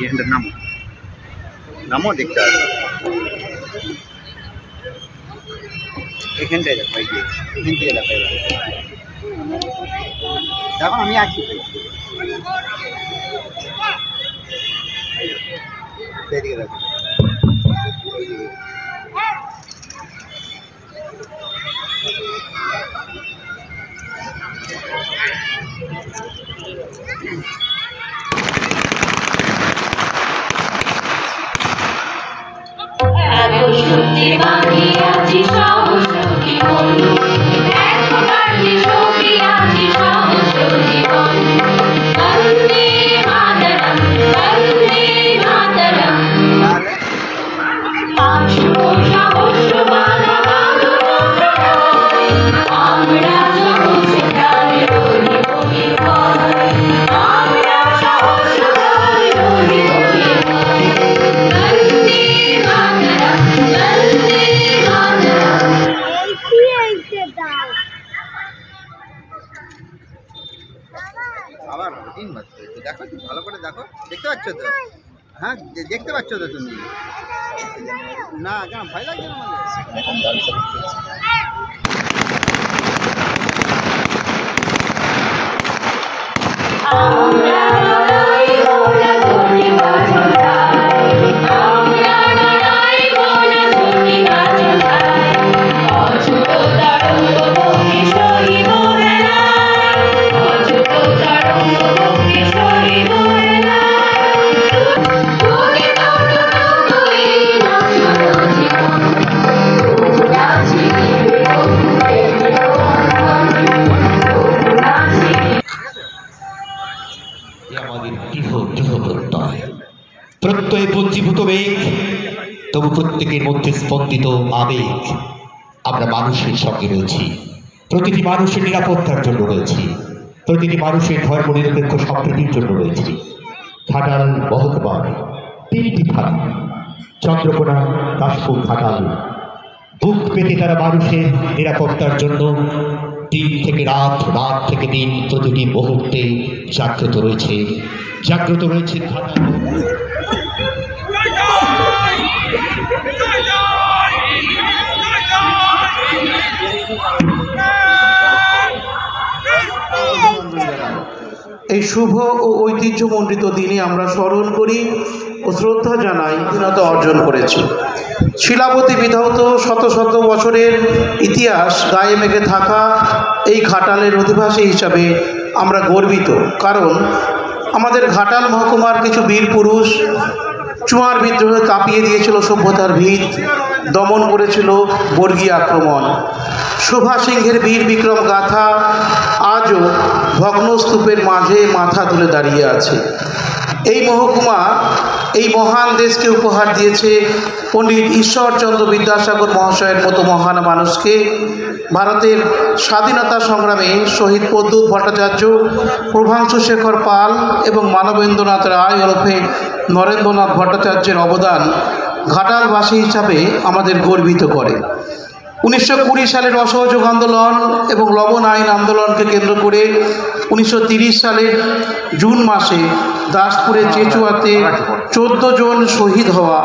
এখানটার নামও দেখতে হবে। এখানটায় দেখো, এই যে এখান থেকে দেখো, দেখো আমি আছি সেদিকে দেখো। আবার রুটিন বাজছে, দেখো ভালো করে দেখো, দেখতে পাচ্ছ তো? হ্যাঁ দেখতে পাচ্ছ তো তুমি? না কেন ভয় লাগছে না প্রত্যয় পঞ্জীভূত বেগ, তবু প্রত্যেকের মধ্যে স্পন্দিত আবেগ। আমরা মানুষের সঙ্গে রয়েছি, প্রতিটি মানুষের নিরাপত্তার জন্য রয়েছি, প্রতিটি মানুষের ধর্ম নিরপেক্ষ সম্প্রীতির জন্য রয়েছি। ঘাটাল মহকুমার 3টি থানা, চন্দ্রকোনা, দাসপুর, ঘাটাল, বুক পেতে তারা মানুষের নিরাপত্তার জন্য দিন থেকে রাত, রাত থেকে দিন, প্রতিটি মুহূর্তে জাগ্রত রয়েছে ঘাটাল। এই শুভ ও ঐতিহ্যমণ্ডিত দিনে আমরা স্মরণ করি ও শ্রদ্ধা জানাই স্বাধীনতা অর্জন করেছি। শিলাবতী বিধৌত শত শত বছরের ইতিহাস গায়ে মেঘে থাকা এই ঘাটালের অধিবাসী হিসাবে আমরা গর্বিত, কারণ আমাদের ঘাটাল মহকুমার কিছু বীর পুরুষ চুয়ার বিদ্রোহে কাঁপিয়ে দিয়েছিল সভ্যতার ভিত, দমন করেছিল বর্গীয় আক্রমণ। শোভা সিংহের বীর বিক্রম গাথা আজও ভগ্নস্তূপের মাঝে মাথা তুলে দাঁড়িয়ে আছে। এই মহকুমা এই মহান দেশকে উপহার দিয়েছে পণ্ডিত ঈশ্বরচন্দ্র বিদ্যাসাগর মহাশয়ের মতো মহান মানুষকে। ভারতের স্বাধীনতা সংগ্রামে শহীদ প্রদ্যুৎ ভট্টাচার্য, প্রভাংশু শেখর পাল এবং মানবেন্দ্রনাথ রায় ওরফে নরেন্দ্রনাথ ভট্টাচার্যের অবদান ঘাটালবাসী হিসাবে আমাদের গর্বিত করে। 1920 সালের অসহযোগ আন্দোলন এবং লবণ আইন আন্দোলনকে কেন্দ্র করে 1930 সালের জুন মাসে দাসপুরের চেচুয়াতে 14 জন শহীদ হওয়া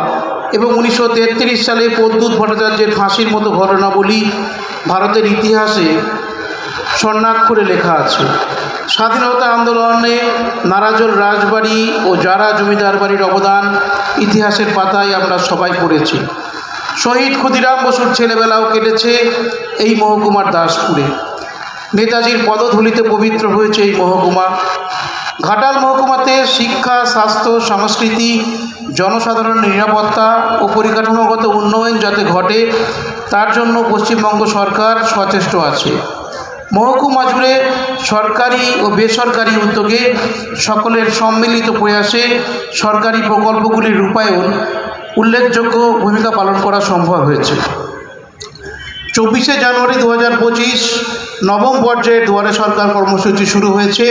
এবং 1933 সালে প্রদ্যুৎ ভট্টাচার্যের ফাঁসির মতো ঘটনাবলী ভারতের ইতিহাসে স্বর্ণাক্ষরে লেখা আছে। স্বাধীনতা আন্দোলনে নারাজল রাজবাড়ি ও জারা জমিদার বাড়ির অবদান ইতিহাসের পাতায় আমরা সবাই পড়েছি। শহীদ ক্ষুদিরাম বসুর ছেলেবেলাও কেটেছে এই মহকুমার দাসপুরে। নেতাজির পদধূলিতে পবিত্র হয়েছে এই মহকুমা। ঘাটাল মহকুমাতে শিক্ষা, স্বাস্থ্য, সংস্কৃতি, জনসাধারণের নিরাপত্তা ও পরিকাঠামোগত উন্নয়ন যাতে ঘটে তার জন্য পশ্চিমবঙ্গ সরকার সচেষ্ট আছে। মহকুমা জুড়ে সরকারি ও বেসরকারি উদ্যোগে সকলের সম্মিলিত প্রয়াসে সরকারি প্রকল্পগুলির রূপায়ণ উল্লেখযোগ্য ভূমিকা পালন করা সম্ভব হয়েছে। 24শে জানুয়ারি 2025 নবম পর্যায়ের দুয়ারে সরকার কর্মসূচি শুরু হয়েছে।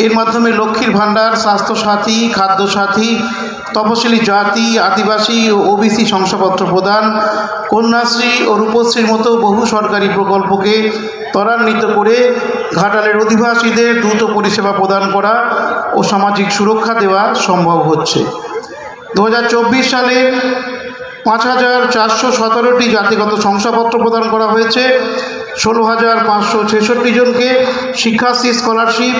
এর মাধ্যমে লক্ষ্মীর ভাণ্ডার, স্বাস্থ্যসাথী, খাদ্যসাথী, তপশিলি জাতি, আদিবাসী ও ওবিসি শংসাপত্র প্রদান, কন্যাশ্রী ও রূপশ্রীর মতো বহু সরকারি প্রকল্পকে ত্বরান্বিত করে ঘাটালের অধিবাসীদের দ্রুত পরিষেবা প্রদান করা ও সামাজিক সুরক্ষা দেওয়া সম্ভব হচ্ছে। 2024 সালে 5,417টি জাতিগত শংসাপত্র প্রদান করা হয়েছে। 16,566 জনকে শিক্ষাশ্রী স্কলারশিপ,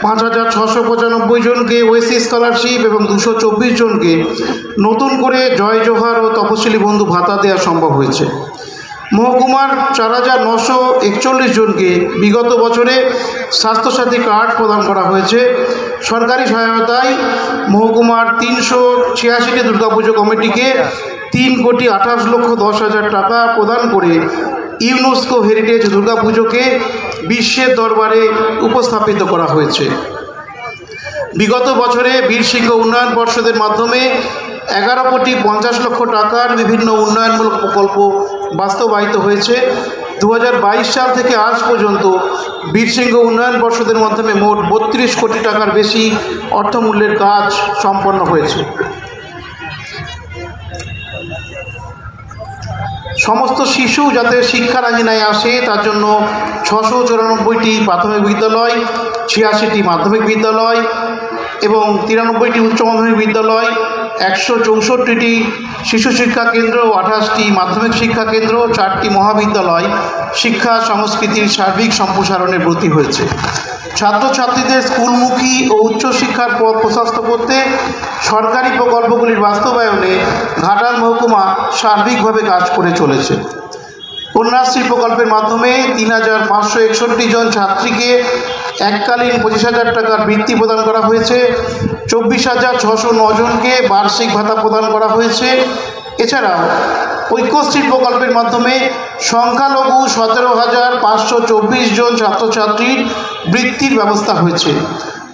5,695 জনকে ওয়েসি স্কলারশিপ এবং 224 জনকে নতুন করে জয় জোহার ও তপশিলি বন্ধু ভাতা দেওয়া সম্ভব হয়েছে। মহকুমার 4,941 জনকে বিগত বছরে স্বাস্থ্যসাথী কার্ড প্রদান করা হয়েছে। সরকারি সহায়তায় মহকুমার 386টি দুর্গাপুজো কমিটিকে 3,28,10,000 টাকা প্রদান করে ইউনেস্কো হেরিটেজ দুর্গাপুজোকে বিশ্বের দরবারে উপস্থাপিত করা হয়েছে। বিগত বছরে বীরসিংহ উন্নয়ন পর্ষদের মাধ্যমে 11,50,00,000 টাকার বিভিন্ন উন্নয়নমূলক প্রকল্প বাস্তবায়িত হয়েছে। 2022 সাল থেকে আজ পর্যন্ত বীরসিংহ উন্নয়ন পর্ষদের মাধ্যমে মোট 32 কোটি টাকার বেশি অর্থমূল্যের কাজ সম্পন্ন হয়েছে। সমস্ত শিশু যাতে শিক্ষার আঙিনায় আসে তার জন্য 694টি প্রাথমিক বিদ্যালয়, 86টি মাধ্যমিক বিদ্যালয় এবং 93টি উচ্চ মাধ্যমিক বিদ্যালয়, 164টি শিশু শিক্ষা কেন্দ্র, 28টি মাধ্যমিক শিক্ষা কেন্দ্র, 4টি মহাবিদ্যালয় শিক্ষা সংস্কৃতির সার্বিক সম্প্রসারণে ব্রতী হয়েছে। ছাত্রছাত্রীদের স্কুলমুখী ও উচ্চশিক্ষার পথ প্রশস্ত করতে সরকারি প্রকল্পগুলির বাস্তবায়নে ঘাটাল মহকুমা সার্বিকভাবে কাজ করে চলেছে। কন্যাশ্রী প্রকল্পের মাধ্যমে 3,561 জন ছাত্রীকে এককালীন 25,000 টাকার বৃত্তি প্রদান করা হয়েছে। 24,609 জনকে বার্ষিক ভাতা প্রদান করা হয়েছে। এছাড়াও ঐক্যশ্রী প্রকল্পের মাধ্যমে সংখ্যালঘু 17,524 জন ছাত্রছাত্রীর বৃত্তির ব্যবস্থা হয়েছে।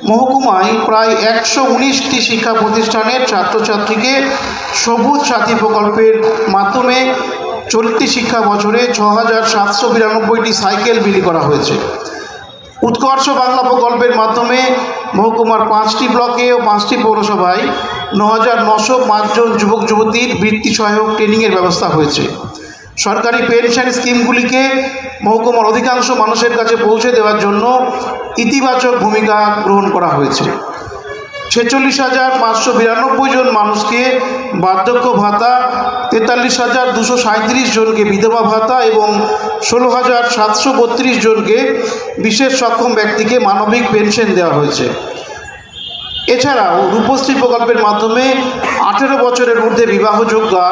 মহকুমায় প্রায় 119টি শিক্ষা প্রতিষ্ঠানের ছাত্রছাত্রীকে সবুজ সাথী প্রকল্পের মাধ্যমে চলতি শিক্ষা বছরে 6,792টি সাইকেল বিলি করা হয়েছে। উৎকর্ষ বাংলা প্রকল্পের মাধ্যমে মহকুমার 5টি ব্লকে ও 5টি পৌরসভায় 9,905 জন যুবক যুবতীর বৃত্তি সহায়ক ট্রেনিংয়ের ব্যবস্থা হয়েছে। সরকারি পেনশন স্কিমগুলিকে মহকুমার অধিকাংশ মানুষের কাছে পৌঁছে দেওয়ার জন্য ইতিবাচক ভূমিকা গ্রহণ করা হয়েছে। 46,592 জন মানুষকে বার্ধক্য ভাতা, 43,237 জনকে বিধবা ভাতা এবং 16,732 জনকে বিশেষ সক্ষম ব্যক্তিকে মানবিক পেনশন দেওয়া হয়েছে। এছাড়াও রূপশ্রী প্রকল্পের মাধ্যমে 18 বছরের ঊর্ধ্বে বিবাহযোগ্যা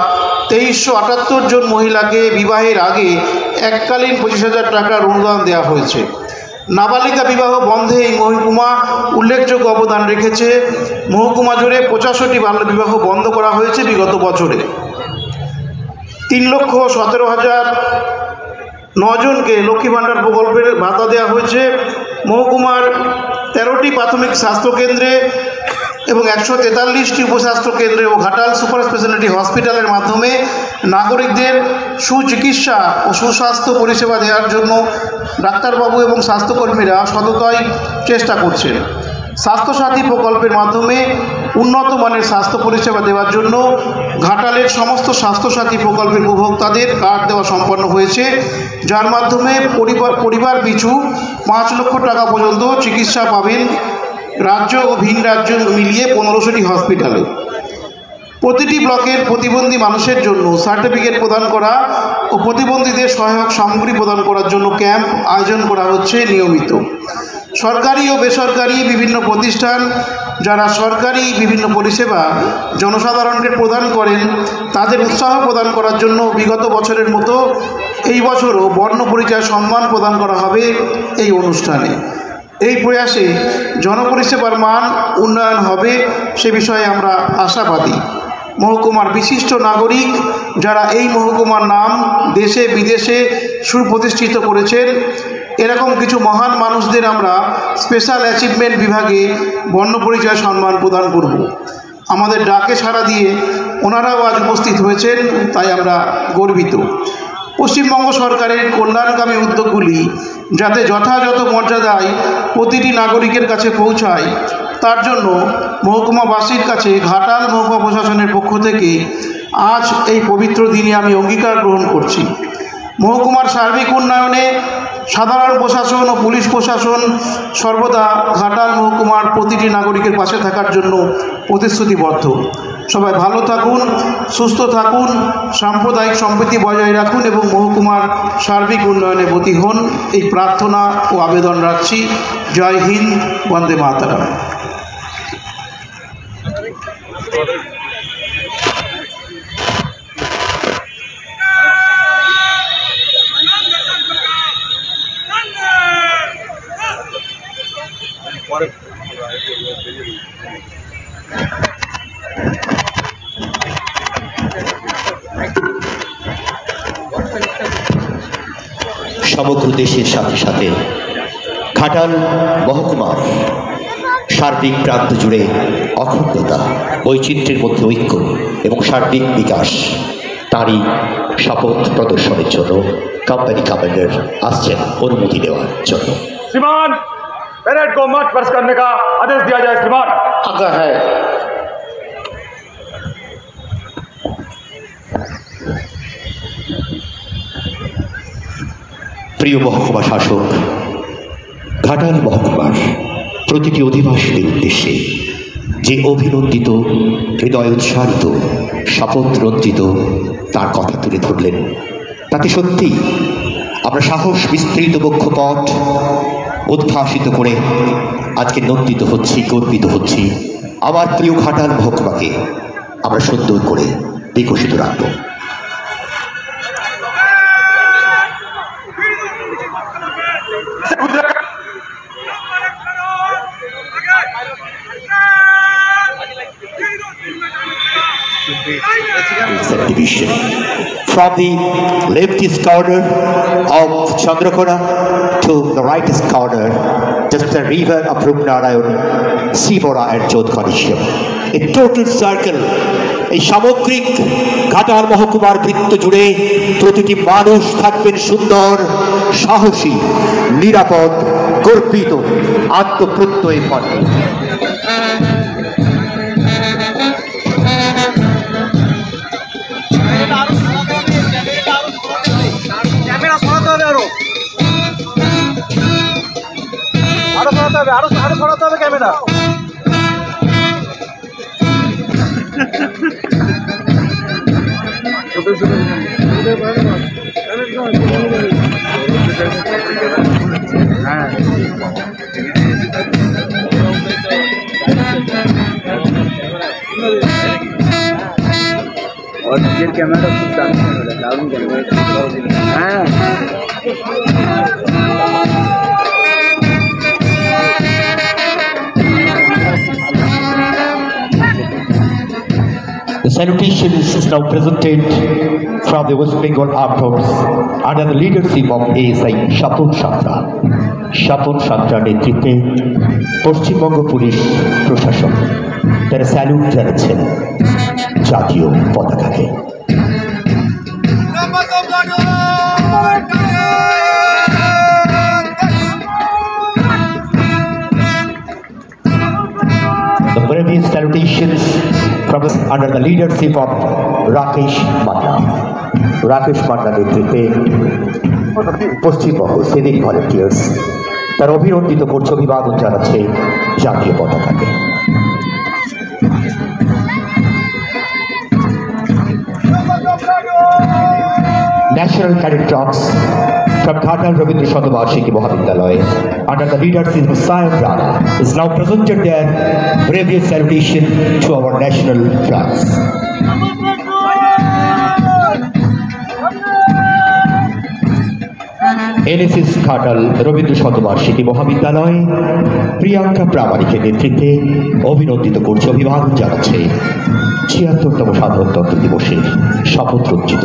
2378 জন মহিলাকে বিবাহের আগে এককালীন 25,000 টাকার অনুদান দেওয়া হয়েছে। নাবালিকা বিবাহ বন্ধে এই মহকুমা উল্লেখযোগ্য অবদান রেখেছে। মহকুমা জুড়ে 85টি বাল্যবিবাহ বন্ধ করা হয়েছে বিগত বছরে। 3,17,009 জনকে লক্ষ্মী ভাণ্ডার প্রকল্পের ভাতা দেওয়া হয়েছে। মহকুমার 13টি প্রাথমিক স্বাস্থ্যকেন্দ্রে এবং 143টি উপস্বাস্থ্য কেন্দ্রে ও ঘাটাল সুপার স্পেশালিটি হসপিটালের মাধ্যমে নাগরিকদের সুচিকিৎসা ও সুস্বাস্থ্য পরিষেবা দেওয়ার জন্য ডাক্তারবাবু এবং স্বাস্থ্যকর্মীরা সততাই চেষ্টা করছেন। স্বাস্থ্যসাথী প্রকল্পের মাধ্যমে উন্নত মানের স্বাস্থ্য পরিষেবা দেওয়ার জন্য ঘাটালের সমস্ত স্বাস্থ্যসাথী প্রকল্পের উপভোক্তাদের কার্ড দেওয়া সম্পন্ন হয়েছে, যার মাধ্যমে পরিবার পিছু 5 লক্ষ টাকা পর্যন্ত চিকিৎসা পাবেন রাজ্য ও ভিন রাজ্য মিলিয়ে 1500টি হসপিটালে। প্রতিটি ব্লকের প্রতিবন্ধী মানুষের জন্য সার্টিফিকেট প্রদান করা ও প্রতিবন্ধীদের সহায়ক সামগ্রী প্রদান করার জন্য ক্যাম্প আয়োজন করা হচ্ছে নিয়মিত। সরকারি ও বেসরকারি বিভিন্ন প্রতিষ্ঠান যারা সরকারি বিভিন্ন পরিষেবা জনসাধারণকে প্রদান করেন তাদের উৎসাহ প্রদান করার জন্য বিগত বছরের মতো এই বছরও বর্ণ পরিচয় সম্মান প্রদান করা হবে এই অনুষ্ঠানে। এই প্রয়াসে জনপরিষেবার মান উন্নয়ন হবে সে বিষয়ে আমরা আশাবাদী। মহকুমার বিশিষ্ট নাগরিক যারা এই মহকুমার নাম দেশে বিদেশে সুপ্রতিষ্ঠিত করেছেন, এরকম কিছু মহান মানুষদের আমরা স্পেশাল অ্যাচিভমেন্ট বিভাগে বর্ণপরিচয় সম্মান প্রদান করব। আমাদের ডাকে সাড়া দিয়ে ওনারাও আজ উপস্থিত হয়েছেন, তাই আমরা গর্বিত। পশ্চিমবঙ্গ সরকারের কল্যাণকামী উদ্যোগগুলি যাতে যথাযথ মর্যাদায় প্রতিটি নাগরিকের কাছে পৌঁছায়, তার জন্য মহকুমাবাসীর কাছে ঘাটাল মহকুমা প্রশাসনের পক্ষ থেকে আজ এই পবিত্র দিনে আমি অঙ্গীকার গ্রহণ করছি। মহকুমার সার্বিক উন্নয়নে সাধারণ প্রশাসন ও পুলিশ প্রশাসন সর্বদা ঘাটাল মহকুমার প্রতিটি নাগরিকের পাশে থাকার জন্য প্রতিশ্রুতিবদ্ধ। সবাই ভালো থাকুন, সুস্থ থাকুন, সাম্প্রদায়িক সম্প্রীতি বজায় রাখুন এবং মহকুমার সার্বিক উন্নয়নে ব্রতী হন, এই প্রার্থনা ও আবেদন রাখছি। জয় হিন্দ, বন্দে মাতরম। সমগ্র দেশের সাথে সাথে ঘাটাল মহকুমার সার্বিক প্রান্ত জুড়ে অখণ্ডতা, বৈচিত্র্যের মধ্যে ঐক্য এবং সার্বিক বিকাশ, তারই শপথ প্রদর্শনের জন্য কোম্পানি কমান্ডার আসছেন অনুমতি দেওয়ার জন্য। श्रीमान, पैरेड को मार्च पास्ट करने का आदेश दिया जाए। श्रीमान, आज्ञा है। প্রিয় মহকুমা শাসক, ঘাটাল মহকুমার প্রতিটি অধিবাসীদের উদ্দেশ্যে যে অভিনন্দিত, হৃদয় উৎসারিত, শপথ রঞ্জিত তার কথা তুলে ধরলেন, তাতে সত্যিই আমরা সাহস বিস্তৃত বক্ষপট উদ্ভাসিত করে আজকে নন্দিত হচ্ছি, গর্বিত হচ্ছি। আমার প্রিয় ঘাটাল মহকুমাকে আমরা সুন্দর করে বিকশিত রাখব। Division from the leftist corner of Chandrakona to the rightist corner, just the river of Rupnarayan, Sibora and Jodhkanisham. A total circle, এই সামগ্রিক ঘাটাল মহকুমার বৃত্ত জুড়ে প্রতিটি মানুষ থাকবেন সুন্দর, সাহসী, নিরাপদ, গর্বিত, আত্মপ্রত্যয় ভরে। আরো সরাতে হবে ক্যামেরা। और নিজের ক্যামেরা খুব দারুণ ক্যামেরা। হ্যাঁ, The salutation is now presented from the West Bengal Armed Forces under the leadership of ASI Shapun Satra. Shapun Satra নেতৃত্বে পশ্চিমবঙ্গ পুলিশ প্রশাসন তারা স্যালুট জানাচ্ছেন জাতীয় পতাকাকে। The previous salutations from under the leadership of Rakesh Manna. Rakesh Manna নেতৃত্বে Paschimbanga civic volunteers তার অভিনন্দিত করছে, অভিবাদন জানাচ্ছে জাতীয় পতাকাকে। National Cadet Corps from Ghatal Rabindra Shatavarshiki Mahavidyalaya under the leadership of Sayam Rana is now presented their previous salutation to our national flags. NSS Ghatal Rabindra Shatavarshiki Mahavidyalaya Priyanka প্রামাণিকের নেতৃত্বে অভিনন্দিত করছে, অভিবাদন জানাচ্ছে ৭৬তম সাধারণতন্ত্র দিবসের শপথ রঞ্জিত,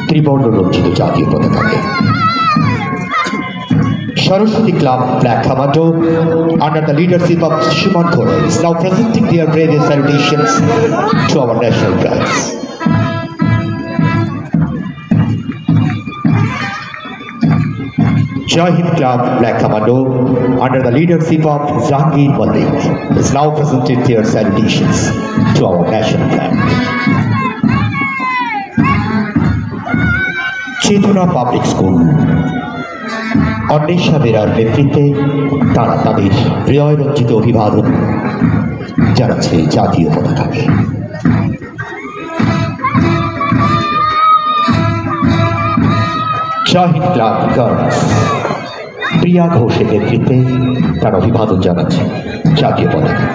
ত্রিবর্ণ রঞ্জিত জাতীয় পতাকাকে। Saraswati Club Black Commando under the leadership of Shuman Khore is now presenting their previous salutations to our national flags. Jai Hind Club Black Commando under the leadership of Zahangir Malik is now presenting their salutations to our national flag. চেতনা public school Anwesha বেরার নেতৃত্বে তারা তাদের হৃদয়রঞ্জিত অভিবাদন জানাচ্ছে জাতীয় পতাকাকে। Shahid club girls প্রিয়া ঘোষের নেতৃত্বে তার অভিবাদন জানাচ্ছে জাতীয় পতাকা।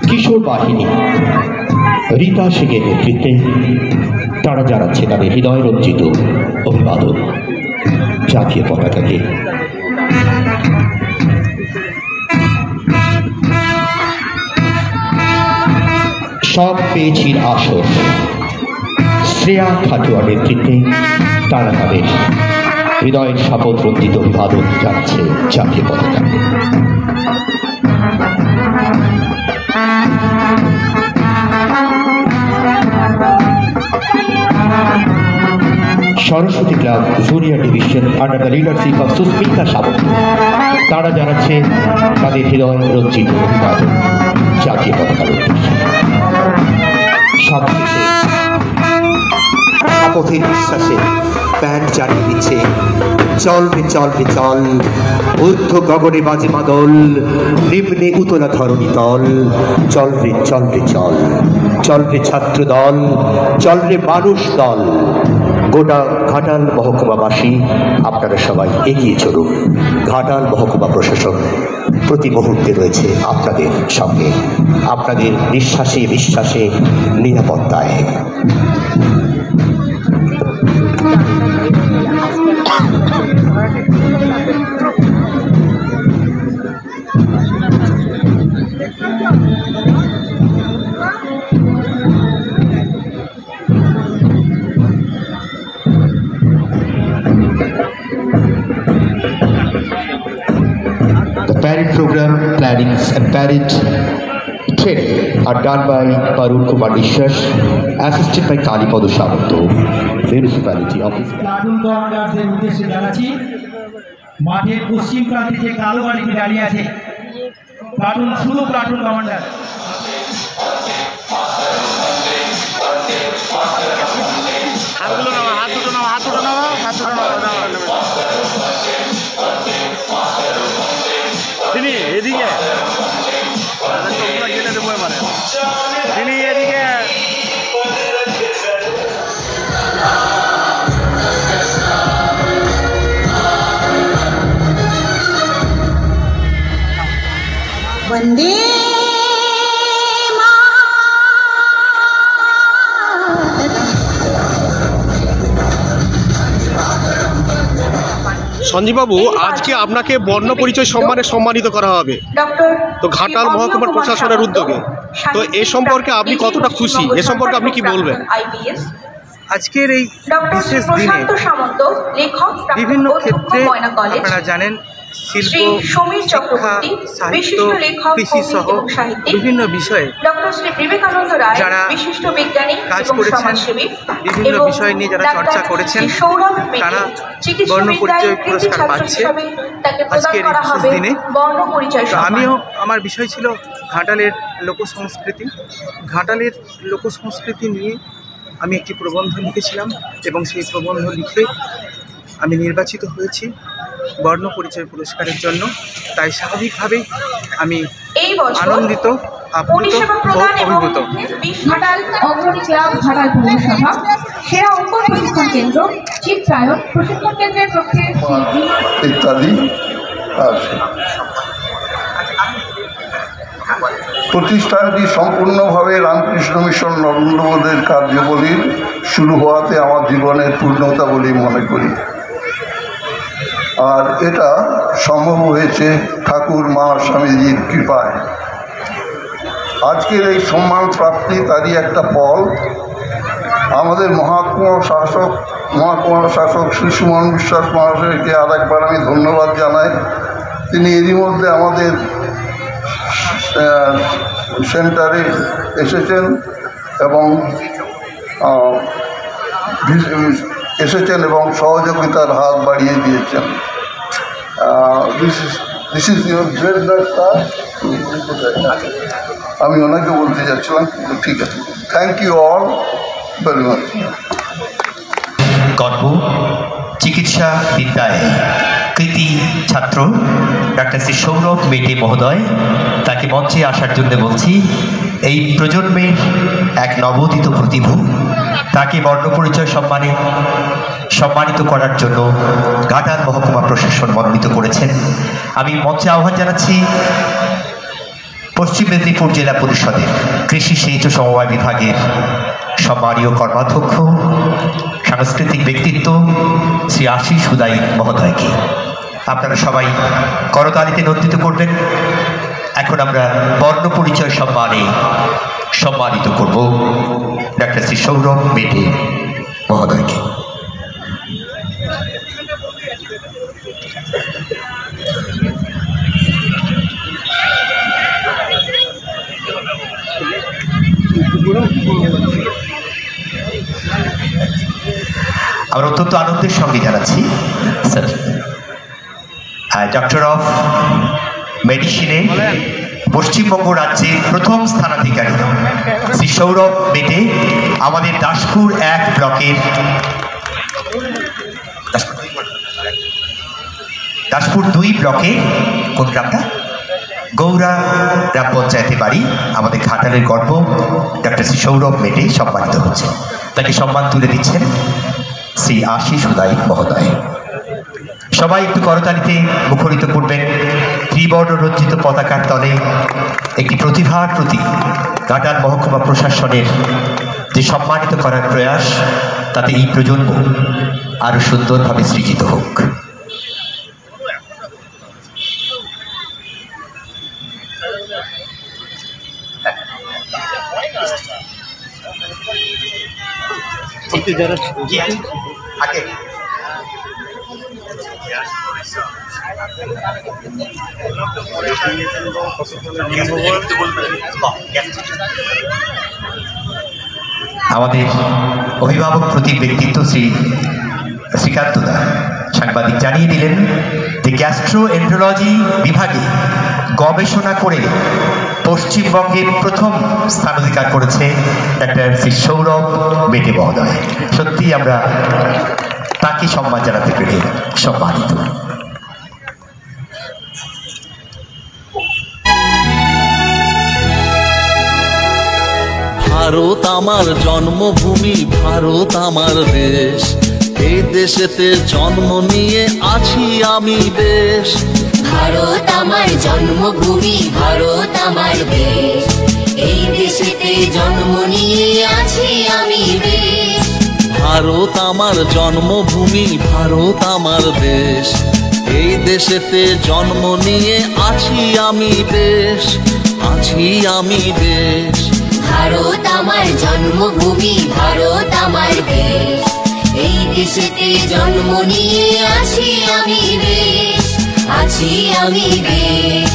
কিশোর বাহিনী রীতা সিংয়ের নেতৃত্বে তারা জানাচ্ছে তাদের হৃদয় রঞ্জিত অভিবাদন জাতীয় পতাকাকে। সব পেয়েছির আসর শ্রেয়া খাটুয়ার নেতৃত্বে তারা তাদের হৃদয়ের শপথ রঞ্জিত অভিবাদন জানাচ্ছে জাতীয় পতাকাকে। Saraswati club junior division under the leadership of Susmita Samanta তারা জানাচ্ছে তাদের হৃদয় রঞ্জিত অভিবাদন জাতীয় পতাকার উদ্দেশ্যে। সবশেষে শপথের বিশ্বাসে ব্যান্ড চালিয়ে দিচ্ছে চল রে চল রে চল, ঊর্ধ্ব গগনে বাজে মাদল, নিম্নে উতলা ধরণী তল, চল রে চল রে চল, চল রে ছাত্র দল, চল রে মানুষ দল। গোটা ঘাটাল মহকুমাবাসী আপনারা সবাই এগিয়ে চলুন। ঘাটাল মহকুমা প্রশাসন প্রতি মুহূর্তে রয়েছে আপনাদের সঙ্গে, আপনাদের নিঃশ্বাসে বিশ্বাসে নিরাপত্তায়। The parade program plannings and parade training are done by Parul Kumar Nishas, assisted by Kalipada Samanto, Municipality Office. Platoon কমান্ডারদের উদ্দেশ্যে জানাচ্ছি, মাঠের পশ্চিম প্রান্তে যে কালো গাড়িটি দাঁড়িয়ে আছে প্লাটুন, শুধু প্লাটুন কমান্ডার। হাতগুলো নামা, হাত দুটো নামা, হাত দুটো নামা, হাত দুটো নামা। তিনি এদিকে কেটে দেবো এবারে, তিনি এদিকে। वंदे সঞ্জীববাবু, আজকে আপনাকে বর্ণ পরিচয় সম্মানে সম্মানিত করা হবে তো ঘাটাল মহকুমার প্রশাসনের উদ্যোগে। তো এ সম্পর্কে আপনি কতটা খুশি, এ সম্পর্কে আপনি কি বলবেন? আজকের এই বিশেষ দিনে বিভিন্ন ক্ষেত্রে আপনারা জানেন শিল্প, শিক্ষা, সাহিত্য, কৃষি সহ বিভিন্ন বিষয়ে যারা কাজ করেছেন, বিভিন্ন বিষয় নিয়ে যারা চর্চা করেছেন, তারা বর্ণ পরিচয় পুরস্কার পাচ্ছে আজকের এই বিশেষ দিনে। তো আমিও, আমার বিষয় ছিল ঘাটালের লোকসংস্কৃতি। ঘাটালের লোকসংস্কৃতি নিয়ে আমি একটি প্রবন্ধ লিখেছিলাম এবং সেই প্রবন্ধ লিখে আমি নির্বাচিত হয়েছি বর্ণ পরিচয় পুরস্কারের জন্য। তাই স্বাভাবিকভাবেই আমি আনন্দিত, আপ্লুত ও অভিভূত। ঘাটাল অগ্রণী ক্লাব, ঘাটাল পৌরসভা, সেরা অঙ্কন প্রশিক্ষণ কেন্দ্র, চিত্রায়ন প্রশিক্ষণ কেন্দ্রের পক্ষে ইত্যাদি আছে। প্রতিষ্ঠানটি সম্পূর্ণভাবে রামকৃষ্ণ মিশন নরেন্দ্রবোধের কার্যাবলীর শুরু হওয়াতে আমার জীবনের পূর্ণতা বলে মনে করি। আর এটা সম্ভব হয়েছে ঠাকুর মা স্বামীজির কৃপায়। আজকের এই সম্মান প্রাপ্তি তারই একটা ফল। আমাদের মহকুমা শাসক শ্রী সুমন বিশ্বাস মহাশয়কে আর একবার আমি ধন্যবাদ জানাই। তিনি এরই মধ্যে আমাদের সেন্টারে এসেছেন এবং সহযোগিতার হাত বাড়িয়ে দিয়েছেন। This is your great doctor. আমি ওনাকে বলতে যাচ্ছিলাম, কিন্তু ঠিক আছে। Thank you all very much. গর্ব চিকিৎসা বিদ্যায় কৃতি ছাত্র ডাক্তার শ্রী সৌরভ মেটে মহোদয়, তাকে মঞ্চে আসার জন্য বলছি। এই প্রজন্মের এক নবোদিত প্রতিভু, তাকে বর্ণপরিচয় সম্মানিত করার জন্য ঘাটাল মহকুমা প্রশাসন মনোনীত করেছেন। আমি মঞ্চে আহ্বান জানাচ্ছি পশ্চিম মেদিনীপুর জেলা পরিষদের কৃষি সেচ ও সমবায় বিভাগের সম্মানীয় কর্মাধ্যক্ষ, সাংস্কৃতিক ব্যক্তিত্ব শ্রী আশিস হুদাই মহোদয়কে আপনারা সবাই করতালিতে নন্দিত করবেন। এখন আমরা বর্ণ পরিচয় সম্মানে সম্মানিত করব ডাক্তার শ্রী সৌরভ মেটে মহোদয়কে। আমরা অত্যন্ত আনন্দের সঙ্গে জানাচ্ছি স্যার ডক্টর অফ মেডিসিনে পশ্চিমবঙ্গ রাজ্যের প্রথম স্থানাধিকারী শ্রী সৌরভ মেটে আমাদের দাসপুর 1 ব্লকের দাসপুর 2 ব্লকে কোন গ্রামটা গৌরা গ্রাম পঞ্চায়েতে বাড়ি, আমাদের ঘাটালের গর্ব ডক্টর শ্রী সৌরভ মেটে সম্মানিত হচ্ছে। তাকে সম্মান তুলে দিচ্ছেন শ্রী আশিস হুদাই মহোদয়। সবাই একটু করতালিতে মুখরিত করবেন। ত্রিবর্ণ রঞ্জিত পতাকার তলে একটি প্রতিভার প্রতি ঘাটাল মহকুমা প্রশাসনের যে সম্মানিত করার প্রয়াস, তাতে এই প্রজন্ম আরো সুন্দরভাবে সৃজিত হোক। আগে আমাদের অভিভাবক প্রতি ব্যক্তিত্ব শ্রী শ্রীকান্ত দা সাংবাদিক জানিয়ে দিলেন যে গ্যাস্ট্রো এন্ট্রোলজি বিভাগে গবেষণা করে পশ্চিমবঙ্গের প্রথম স্থান অধিকার করেছে ডাক্তার শ্রী সৌরভ মেটে মহোদয়। সত্যি আমরা তাকে সম্মান জানাতে পেরে সম্মানিত। ভারত আমার জন্মভূমি, ভারত আমার দেশ, এই দেশেতে জন্ম নিয়ে আছি আমি বেশ। ভারত আমার জন্মভূমি, ভারত আমার দেশ, এই দেশেতে জন্ম নিয়ে আছি আমি বেশ। ভারত আমার জন্মভূমি, ভারত আমার দেশ, এই দেশেতে জন্ম নিয়ে আছি আমি বেশ, আছি আমি বেশ। ভারত আমার জন্মভূমি, ভারত আমার দেশ, এই দেশেতে জন্ম নিয়ে আছি আমি বেশ, আছি আমি বেশ।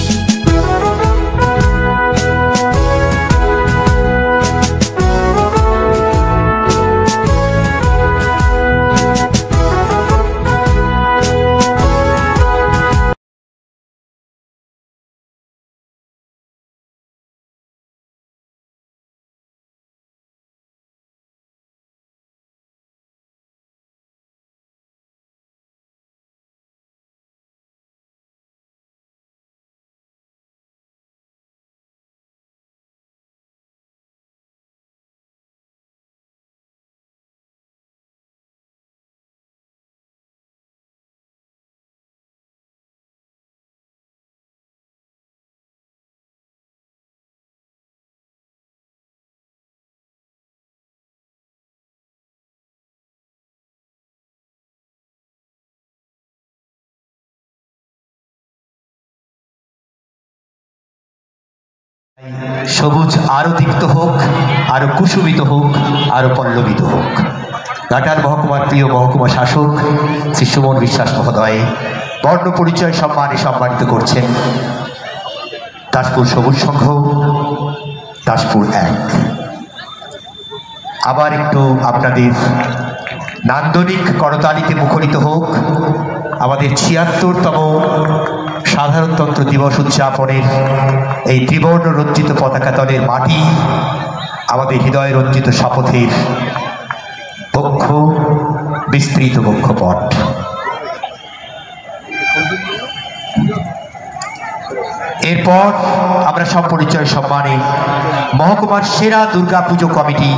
সবুজ আরো দীপ্ত হোক, আরো কুসুমিত হোক, আরো পল্লবিত হোক। ঘাটাল মহকুমার প্রিয় মহকুমা শাসক শ্রী সুমন বিশ্বাস মহোদয় বর্ণ পরিচয় সম্মানে সম্মানিত করছেন দাসপুর সবুজ সংঘ, দাসপুর 1। আবার একটু আপনাদের নান্দনিক করতালিতে মুখরিত হোক আমাদের ৭৬তম সাধারণতন্ত্র দিবস উদযাপনের এই ত্রিবর্ণ রঞ্জিত পতাকা তলের মাটি, আমাদের হৃদয় রঞ্জিত শপথের বক্ষ বিস্তৃত বক্ষপট। এরপর আমরা সপরিচয় সম্মানে মহকুমার সেরা দুর্গা পুজো কমিটি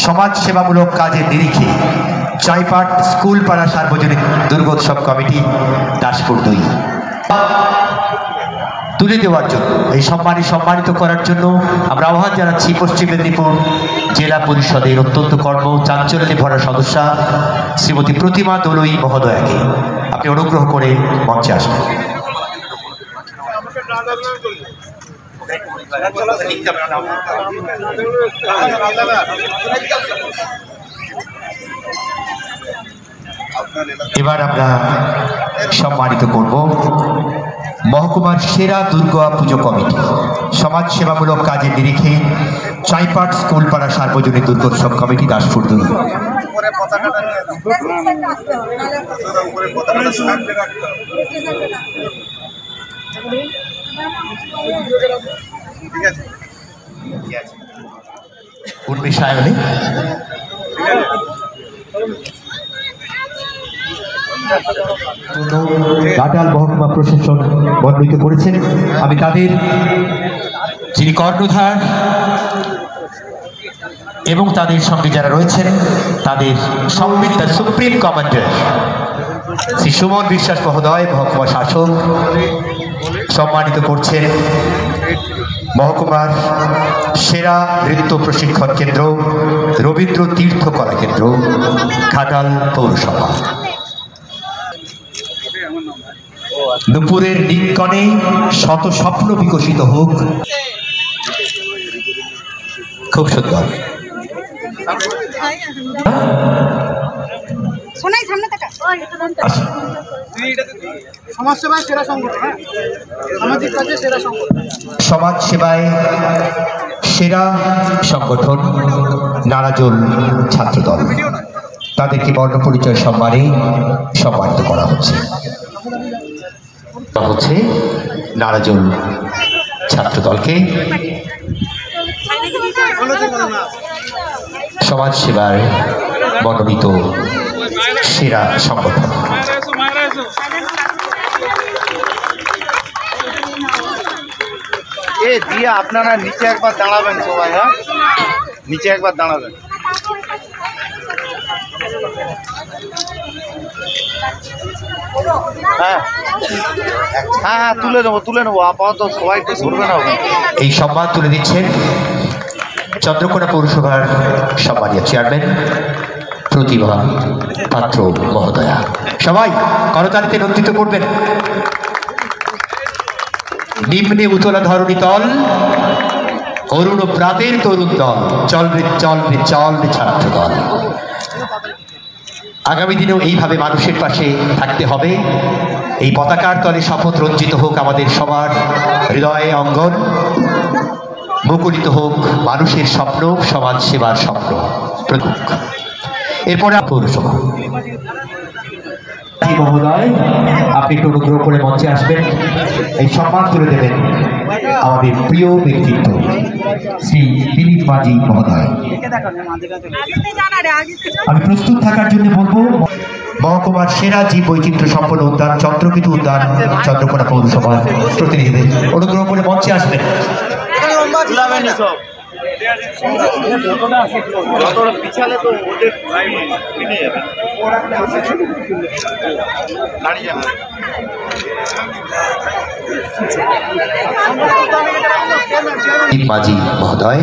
সমাজ সেবামূলক কাজের নিরিখে জয়পাট স্কুল পাড়া সার্বজনীন দুর্গোৎসব কমিটি দাসপুর 2 তুলে দেওয়ার জন্য, এই সম্মানিত করার জন্য আমরা আহ্বান জানাচ্ছি পশ্চিম মেদিনীপুর জেলা পরিষদের অত্যন্ত চাঞ্চল্যে ভরা সদস্যা শ্রীমতী প্রতিমা দলুই মহোদয়াকে। আপনি অনুগ্রহ করে মঞ্চে আসবেন। এবার আমরা সম্মানিত করব মহকুমার সেরা দুর্গা পুজো কমিটি সমাজ সেবামূলক কাজের নিরিখে জয়পাট স্কুল পাড়া সার্বজনীন দুর্গোৎসব কমিটি দাসপুর 2। উন্মেষায়নে ঘাটাল মহকুমা প্রশাসন বর্ণিত করেছেন। আমি তাদের যিনি কর্ণধার এবং তাদের সঙ্গে যারা রয়েছেন তাদের সংবিধান সুপ্রিম কমান্ডার শ্রী সুমন বিশ্বাস মহোদয় মহকুমা শাসক সম্মানিত করছেন মহকুমার সেরা নৃত্য প্রশিক্ষণ কেন্দ্র রবীন্দ্র তীর্থ কলা কেন্দ্র ঘাটাল পৌরসভা। দুপুরের নিকণে শত স্বপ্ন বিকশিত হোক। খুব সুন্দর। সমাজ সেবায় সেরা সংগঠন নারাজল ছাত্রদল, তাদেরকে বর্ণ পরিচয় সম্মানে সম্মানিত করা হচ্ছে। নারাজল ছাত্রদলকে সমাজ সেবার মনোনীত সেরা সংগঠন। দিয়ে আপনারা নিচে একবার দাঁড়াবেন সবাই, হ্যাঁ নিচে একবার দাঁড়াবেন। হ্যাঁ হ্যাঁ তুলে নেবো আপাতত সবাইকে করবে না। এই সম্মান তুলে দিচ্ছেন চন্দ্রকোনা পৌরসভার সম্মানীয় চেয়ারম্যান প্রতিভা পাত্র মহোদয়া। সবাই করতালিতে নন্দিত করবেন। নিম্নে উতলা ধরণী তল অরুণ প্রাতের তরুণ দল চলবে চলবে চলবে ছাত্র দল। আগামী দিনেও এইভাবে মানুষের পাশে থাকতে হবে। এই পতাকার তলে শপথ রঞ্জিত হোক আমাদের সবার হৃদয়ে অঙ্গন, মুকুলিত হোক মানুষের স্বপ্ন, সমাজ সেবার স্বপ্ন। এরপরে পৌরসভা মহোদয় আপনি একটু অনুগ্রহ করে মঞ্চে আসবেন। এই সম্মান তুলে দেবেন আমাদের প্রিয় ব্যক্তিত্ব শ্রী দিলীপ মাঝি মহোদয়। আমি প্রস্তুত থাকার জন্য বলবো মহকুমার সেরা জীব বৈচিত্র্য সম্পন্ন উদ্যান চন্দ্রকেতু উদ্যান চন্দ্রকোনা পৌরসভার প্রতিনিধিদের অনুগ্রহ করে মঞ্চে আসবেন। মাঝি মহোদয়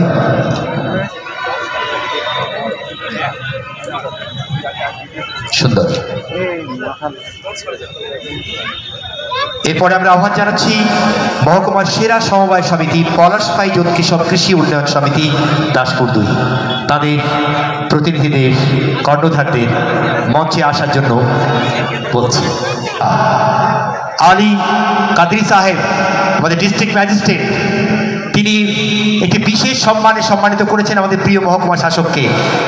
সুন্দর। এরপরে আমরা আহ্বান জানাচ্ছি মহকুমার সেরা সমবায় সমিতি পলাশপাই জ্যোতিষব কৃষি উন্নয়ন সমিতি দাসপুর 2 তাদের প্রতিনিধিদের কর্ণধারদের মঞ্চে আসার জন্য বলছি। আলী কাদরি সাহেব আমাদের ডিস্ট্রিক্ট ম্যাজিস্ট্রেট, তিনি একটি বিশেষ সম্মানে সম্মানিত করেছেন আমাদের প্রিয় মহকুমা শাসককে।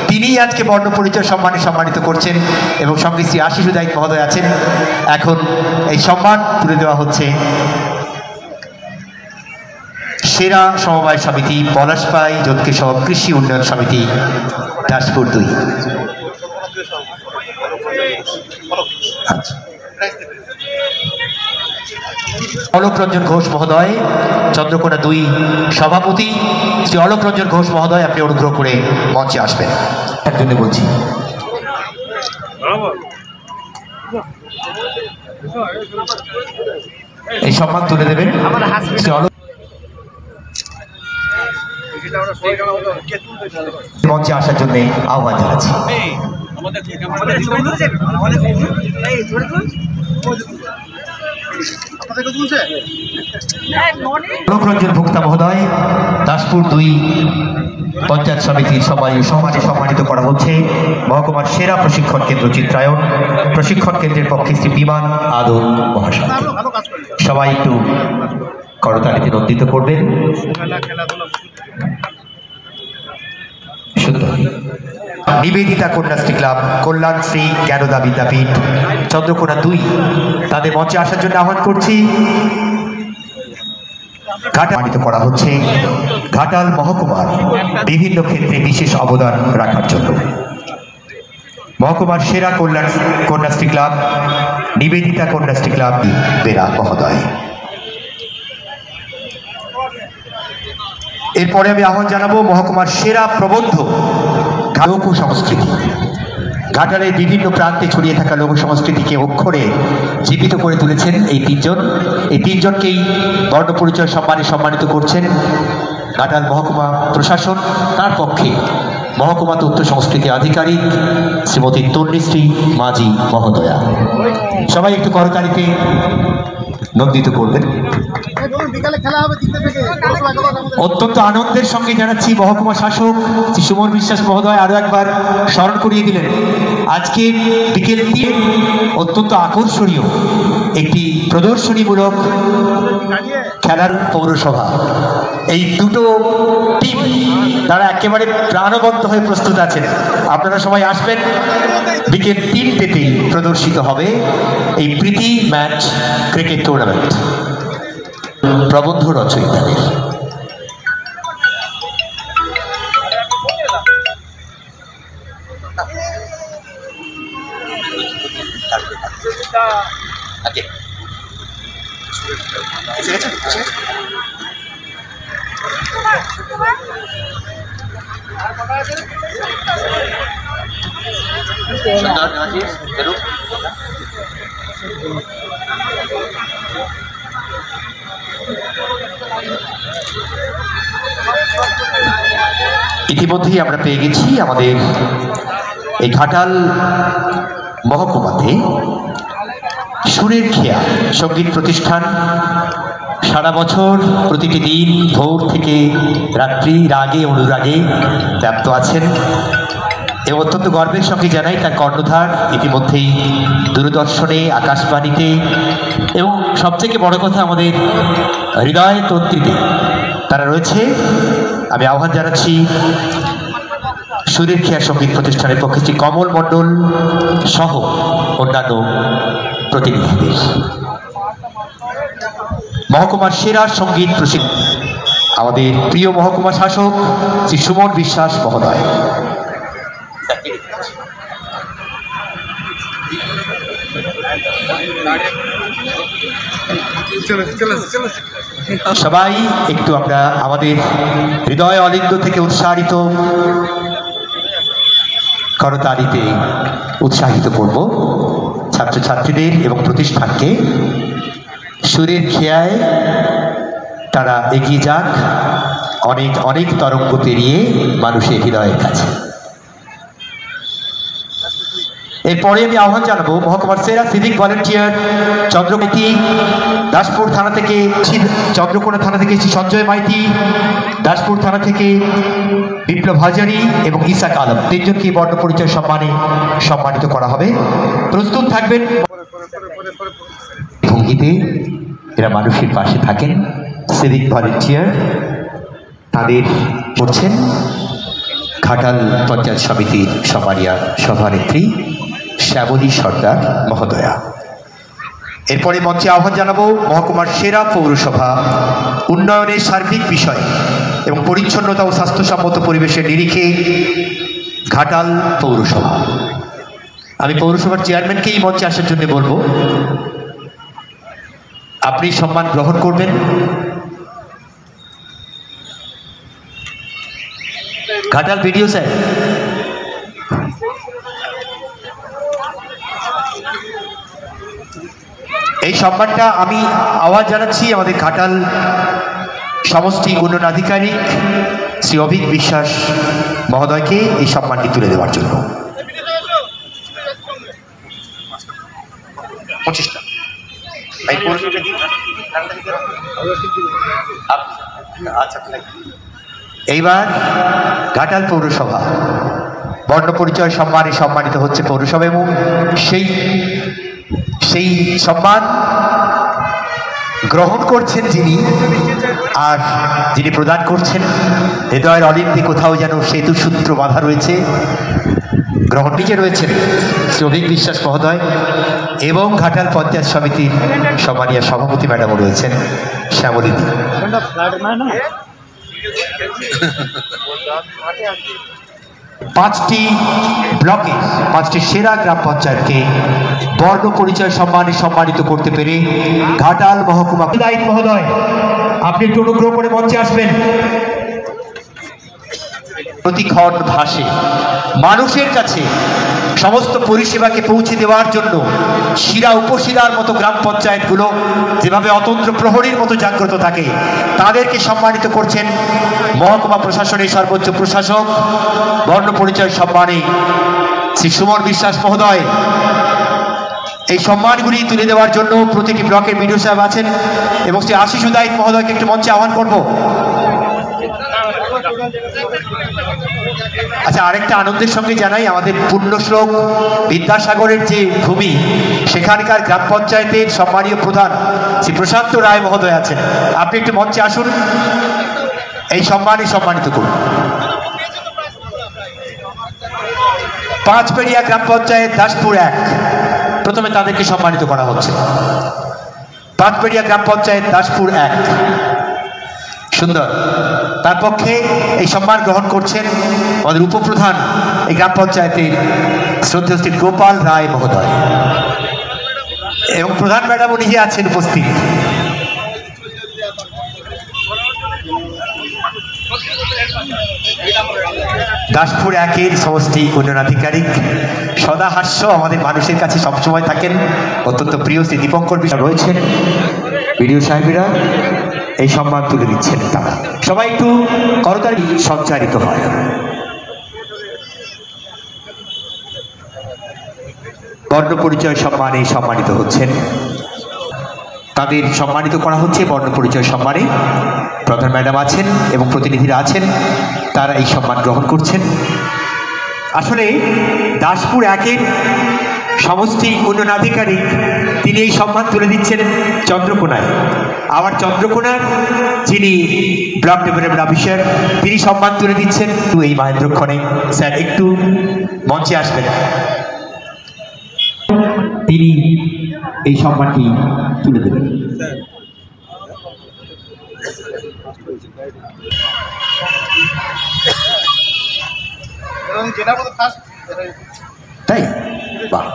তিনিই আজকে বর্ণ পরিচয় সম্মানে সম্মানিত করছেন এবং সঙ্গে শ্রী আশিস উদায়িত মহোদয় আছেন। এখন এই সম্মান তুলে দেওয়া হচ্ছে সেরা সমবায় সমিতি পলাশপাই জ্যোতিষক কৃষি উন্নয়ন সমিতি দাসপুর 2। অলোক রঞ্জন ঘোষ মহোদয় চন্দ্রকোনা 2 সভাপতি শ্রী অলোক রঞ্জন ঘোষ মহোদয়, আপনি অনুগ্রহ করে মঞ্চে আসবেন। তার জন্য বলছি এই সম্মান তুলে দেবেন শ্রী অলোক। মঞ্চে আসার জন্য আহ্বান জানাচ্ছি। অলোক রঞ্জন ভোক্তা মহোদয় দাসপুর 2 পঞ্চায়েত সমিতির সমাজে সম্মানিত করা হচ্ছে মহকুমার সেরা প্রশিক্ষণ কেন্দ্র চিত্রায়ন প্রশিক্ষণ কেন্দ্রের পক্ষে শ্রী বিমান আদর মহাশয়। সবাই একটু করতালিতে নন্দিত করবেন। নিবেদিতা কন্যাশ্রী ক্লাব কল্যাণশ্রী জ্ঞানদা বিদ্যাপীঠ চন্দ্রকোনা 2 তাদের মঞ্চে আসার জন্য আহ্বান করছি। সম্মানিত করা হচ্ছে ঘাটাল মহকুমার বিভিন্ন ক্ষেত্রে বিশেষ অবদান রাখার জন্য মহকুমার সেরা কন্যাশ্রী ক্লাব নিবেদিতা কন্যাশ্রী ক্লাব বেরা মহোদয়। এরপরে আমি আহ্বান জানাবো মহকুমার সেরা প্রবন্ধ লোক সংস্কৃতি। ঘাটালের বিভিন্ন প্রান্তে ছড়িয়ে থাকা লোক সংস্কৃতিকে অক্ষরে জীবিত করে তুলেছেন এই তিনজনকেই বর্ণ পরিচয় সম্মানে সম্মানিত করছেন ঘাটাল মহকুমা প্রশাসন। তার পক্ষে মহকুমা তথ্য সংস্কৃতি আধিকারিক শ্রীমতী তন্নিশ্রী মাঝি মহোদয়া। সবাই একটু করতালিতে নন্দিত করবেন। অত্যন্ত আনন্দের সঙ্গে জানাচ্ছি মহকুমা শাসক শ্রী সুমন বিশ্বাস মহোদয় আরো একবার স্মরণ করিয়ে দিলেন আজকে বিকেল দিয়ে অত্যন্ত আকর্ষণীয় একটি প্রদর্শনীমূলক খেলার পৌরসভা। এই দুটো টিম তারা একেবারে প্রাণবন্ত হয়ে প্রস্তুত আছেন। আপনারা সবাই আসবেন। বিকেল 3টেতেই প্রদর্শিত হবে এই প্রীতি ম্যাচ ক্রিকেট টুর্নামেন্ট প্রবন্ধ রচয়িতাদের। ইতিমধ্যেই আমরা পেয়ে গেছি আমাদের এই ঘাটাল মহকুমাতে সুরের খেয়া সঙ্গীত প্রতিষ্ঠান সারা বছর প্রতিটি দিন ভোর থেকে রাত্রি রাগে অনুরাগে ব্যাপ্ত আছেন এবং অত্যন্ত গর্বের সঙ্গে জানাই তার কর্ণধার ইতিমধ্যেই দূরদর্শনে আকাশবাণীতে এবং সবথেকে বড় কথা আমাদের হৃদয় তন্ত্রীতে তারা রয়েছে। আমি আহ্বান জানাচ্ছি সুরের খেয়া সঙ্গীত প্রতিষ্ঠানের পক্ষে শ্রী কমল মণ্ডল সহ অন্যান্য প্রতিনিধিদের। মহকুমার সেরা সঙ্গীত প্রশিক্ষণ আমাদের প্রিয় মহকুমা শাসক শ্রী সুমন বিশ্বাস মহোদয়। সবাই একটু আমরা আমাদের হৃদয় অলিন্দ থেকে উৎসাহিত করতালিতে উৎসাহিত করব ছাত্রছাত্রীদের এবং প্রতিষ্ঠানকে। সুরের খেয়ায় তারা এগিয়ে যাক অনেক অনেক তরঙ্গ পেরিয়ে মানুষের হৃদয়ের কাছে। এরপরে আমি আহ্বান জানাবো মহকুমার সেরা সিভিক ভলেন্টিয়ার চন্দ্রমাইতি দাসপুর থানা থেকে, চন্দ্রকোনা থানা থেকে শ্রী সঞ্জয় মাইতি, দাসপুর থানা থেকে বিপ্লব হাজারি এবং ইসাক আলম, তিনজনকে বর্ণ পরিচয় সম্মানে সম্মানিত করা হবে। প্রস্তুত থাকবেন ভঙ্গিতে এরা মানুষের পাশে থাকেন। সিভিক ভলেন্টিয়ার তাদের করছেন ঘাটাল পঞ্চায়েত সমিতির সভানেত্রী শ্যামলী সর্দার মহোদয়া। এরপরে মঞ্চে আহ্বান জানাবো মহকুমার সেরা পৌরসভা উন্নয়নের সার্বিক বিষয় এবং পরিচ্ছন্নতা ও স্বাস্থ্যসম্মত পরিবেশের নিরিখে ঘাটাল পৌরসভা। আমি পৌরসভার চেয়ারম্যানকে এই মঞ্চে আসার জন্য বলবো, আপনি সম্মান গ্রহণ করবেন। ঘাটাল ভিডিও স্যার, এই সম্মানটা আমি আওয়াজ জানাচ্ছি আমাদের ঘাটাল সমষ্টি উন্নয়ন আধিকারিক শ্রী অভিক বিশ্বাস মহোদয়কে এই সম্মানটি তুলে দেওয়ার জন্য। 25টা এইবার ঘাটাল পৌরসভা বর্ণ পরিচয় সম্মানে সম্মানিত হচ্ছে পৌরসভা এবং সেই সম্মান গ্রহণ করছেন যিনি, আর যিনি প্রদান করছেন হৃদয়ের অলিন্দে কোথাও যেন সেতু সূত্র বাঁধা রয়েছে। গ্রহণ নিচে রয়েছেন শ্রী অভিক বিশ্বাস মহোদয় এবং ঘাটাল পঞ্চায়েত সমিতির সম্মানীয় সভাপতি ম্যাডামও রয়েছেন শ্যামলীদি। 5টি ব্লকে 5টি সেরা গ্রাম পঞ্চায়েতকে বর্ণ পরিচয় সম্মানে সম্মানিত করতে পেরে ঘাটাল মহকুমা দায়িত্ব মহোদয় আপনি একটু অনুগ্রহ করে মঞ্চে আসবেন। প্রতিক্ষণ ভাসে মানুষের কাছে সমস্ত পরিষেবাকে পৌঁছে দেওয়ার জন্য শিরা উপশিরার মতো গ্রাম পঞ্চায়েতগুলো যেভাবে অতন্ত্র প্রহরীর মতো জাগ্রত থাকে, তাদেরকে সম্মানিত করছেন মহকুমা প্রশাসনের সর্বোচ্চ প্রশাসক বর্ণ পরিচয় সম্মানে শ্রী সুমন বিশ্বাস মহোদয়। এই সম্মানগুলি তুলে দেওয়ার জন্য প্রতিটি ব্লকের বিডিও সাহেব আছেন এবং শ্রী আশিস উদায়িত মহোদয়কে একটু মঞ্চে আহ্বান করব। আচ্ছা, আরেকটা আনন্দের সঙ্গে জানাই, আমাদের পুণ্যশ্লোক বিদ্যাসাগরের যে ভূমি, সেখানকার গ্রাম পঞ্চায়েতের সম্মানীয় প্রধান শ্রী প্রশান্ত রায় মহোদয় আছেন। আপনি একটু মঞ্চে আসুন, এই সম্মানে সম্মানিত করুন। পাঁচপেড়িয়া গ্রাম পঞ্চায়েত দাসপুর 1, প্রথমে তাদেরকে সম্মানিত করা হচ্ছে। পাঁচপেড়িয়া গ্রাম পঞ্চায়েত দাসপুর 1, সুন্দর। তার পক্ষে এই সম্মান গ্রহণ করছেন আমাদের উপপ্রধান এই গ্রাম পঞ্চায়েতের শ্রদ্ধেয় শ্রী গোপাল রায় মহোদয় এবং প্রধান ম্যাডামও নিজে আছেন উপস্থিত। দাসপুর 1-এর সমষ্টি উন্নয়ন আধিকারিক সদা হাস্য আমাদের মানুষের কাছে সবসময় থাকেন, অত্যন্ত প্রিয় শ্রী দীপঙ্কর বিষয় রয়েছেন। বিডিও সাহেবেরা এই সম্মান তুলে দিচ্ছেন, তারা সবাই একটু করতালি সঞ্চারিত হয়। বর্ণ পরিচয় সম্মানে সম্মানিত হচ্ছেন, তাদের সম্মানিত করা হচ্ছে বর্ণ পরিচয় সম্মানে। প্রধান ম্যাডাম আছেন এবং প্রতিনিধিরা আছেন, তারা এই সম্মান গ্রহণ করছেন। আসলে দাসপুর 1-এর সমষ্টি উন্নয়ন আধিকারিক তিনি এই সম্মান তুলে দিচ্ছেন চন্দ্রকোনায়। আবার চন্দ্রকোনার যিনি ব্লক ডেভেলপমেন্ট অফিসার তিনি সম্মান তুলে দিচ্ছেন এই মহেন্দ্রক্ষণে। স্যার একটু মঞ্চে আসবেন, তিনি এই সম্মানটি তুলে দেবেন। তাই বাহ,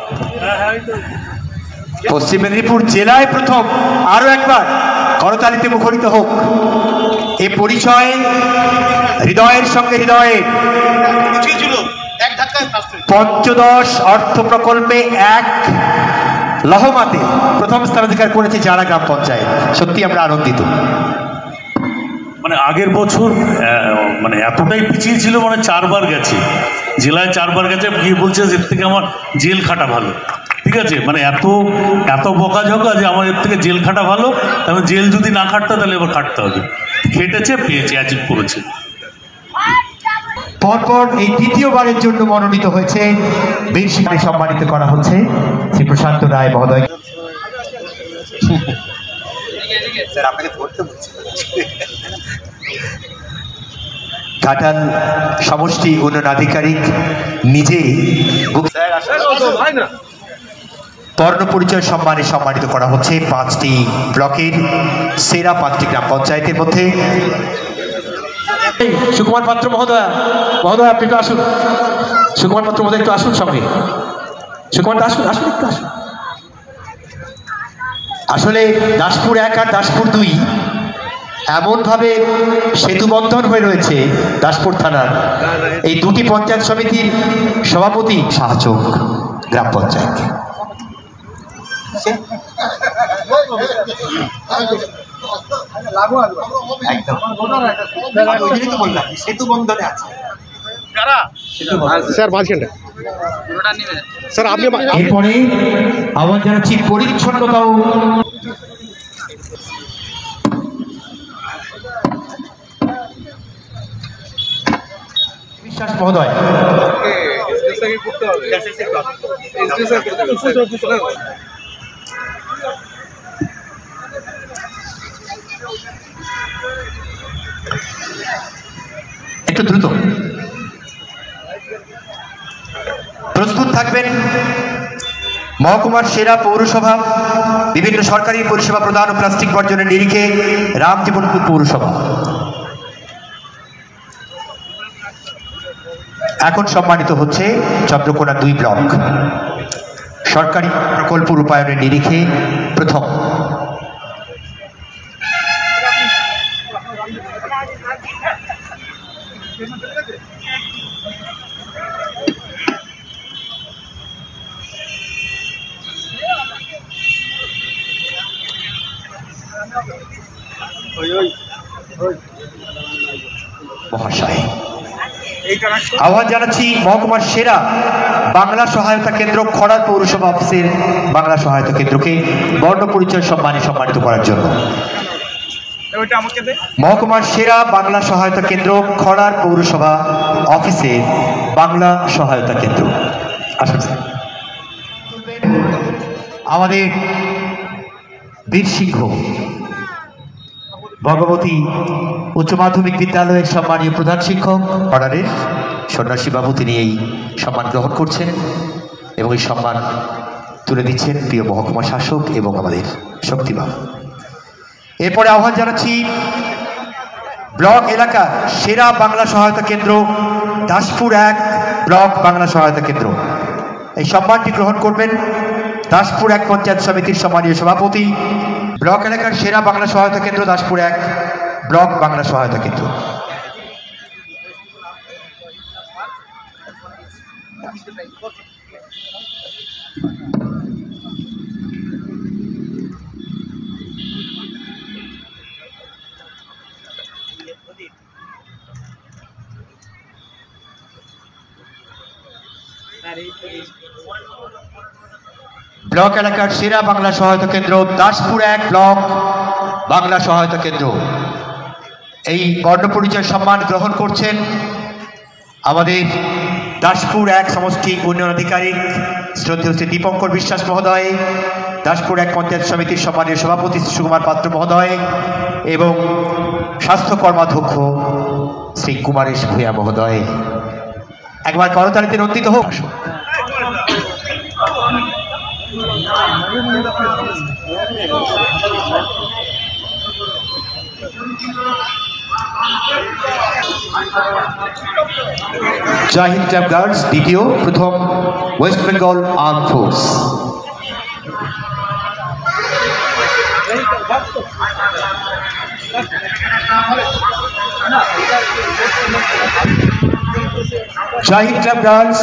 পশ্চিম মেদিনীপুর জেলায় প্রথম, আরো একবার করতালিতে মুখরিত হোক। এ পরিচয় হৃদয়ের সঙ্গে হৃদয়ের। পঞ্চদশ অর্থ প্রকল্পে 1 লহমাতে প্রথম স্থানাধিকার করেছে যারা গ্রাম পঞ্চায়েত। সত্যি আমরা আনন্দিত। মানে আগের বছর মানে এতটাই পিছিয়ে ছিল, মানে 4 বার গেছে জেলায়, 4 বার গেছে, গিয়ে বলছে এর থেকে আমার জেল খাটা ভালো। ঠিক আছে, মানে এত বকাঝকা যে আমার এর থেকে জেল খাটা ভালো, তাহলে জেল যদি না খাটতে তাহলে এবার খাটতে হবে। খেটেছে, পেয়েছে, অ্যাচিভ করেছে। পরপর এই দ্বিতীয়বারের জন্য মনোনীত হয়েছে, বীর শিক্ষায় সম্মানিত করা হচ্ছে শ্রী প্রশান্ত রায় মহোদয়। ঘাটাল সমষ্টি উন্নয়ন আধিকারিক নিজে বর্ণ পরিচয় সম্মানে সম্মানিত করা হচ্ছে 5টি ব্লকের সেরা 5টি গ্রাম পঞ্চায়েতের মধ্যে। সুকুমার পাত্র মহোদয়, আপনি একটু আসুন। সুকুমার পাত্র মহোদয় একটু আসুন সঙ্গে। সুকুমার আসুন, একটু আসুন। আসলে দাসপুর 1 আর দাসপুর 2 এমনভাবে সেতু বন্ধন হয়ে রয়েছে দাসপুর থানার এই দুটি পঞ্চায়েত সমিতির সভাপতি শাহচক গ্রাম পঞ্চায়েত। সেতু বন্ধনে আছে স্যার মাঝখানটা স্যার আপনি এরপরে আহ্বান জানাচ্ছি পরিচ্ছন্নতাও বিশ্বাস মহোদয়। একটু দ্রুত প্রস্তুত থাকবেন। মহকুমার সেরা পৌরসভা বিভিন্ন সরকারি পরিষেবা প্রদান ও প্লাস্টিক বর্জনের নিরিখে রামজীবনপুর পৌরসভা। এখন সম্মানিত হচ্ছে চন্দ্রকোনা 2 ব্লক সরকারি প্রকল্প রূপায়ণের নিরিখে প্রথম। মহাশয় আহ্বান জানাচ্ছি মহকুমার সেরা বাংলা সহায়তা কেন্দ্র খড়ার পৌরসভা অফিসের বাংলা সহায়তা কেন্দ্রকে বর্ণ পরিচয় সম্মানে সম্মানিত করার জন্য। মহকুমার সেরা বাংলা সহায়তা কেন্দ্র খড়ার পৌরসভা অফিসের বাংলা সহায়তা কেন্দ্র। আসুন আমাদের বীরসিংহ ভগবতী উচ্চ মাধ্যমিক বিদ্যালয়ের সম্মানীয় প্রধান শিক্ষক অর্ডারের সন্ন্যাসী বাবু, তিনি এই সম্মান গ্রহণ করছেন এবং এই সম্মান তুলে দিচ্ছেন প্রিয় মহকুমা শাসক এবং আমাদের শক্তিবাবু। এরপরে আহ্বান জানাচ্ছি ব্লক এলাকা সেরা বাংলা সহায়তা কেন্দ্র দাসপুর 1 ব্লক বাংলা সহায়তা কেন্দ্র। এই সম্মানটি গ্রহণ করবেন দাসপুর 1 পঞ্চায়েত সমিতির সম্মানীয় সভাপতি। ব্লক এলাকার সেরা বাংলা সহায়তা কেন্দ্র দাসপুর 1 ব্লক বাংলা সহায়তা কেন্দ্র। ব্লক এলাকার সেরা বাংলা সহায়তা কেন্দ্র দাসপুর 1 ব্লক বাংলা সহায়তা কেন্দ্র। এই বর্ণ পরিচয় সম্মান গ্রহণ করছেন আমাদের দাসপুর 1 সমষ্টি উন্নয়ন আধিকারিক শ্রদ্ধেয় শ্রী দীপঙ্কর বিশ্বাস মহোদয়, দাসপুর 1 পঞ্চায়েত সমিতির সম্মানীয় সভাপতি সুকুমার পাত্র মহোদয় এবং স্বাস্থ্য কর্মাধ্যক্ষ শ্রী কুমারেশ ভূয়া মহোদয়। একবার করতালিতে নন্দিত হোক। জাহিদ ক্লাব গার্ডস দ্বিতীয়, প্রথম West Bengal arm force. Zahid club girls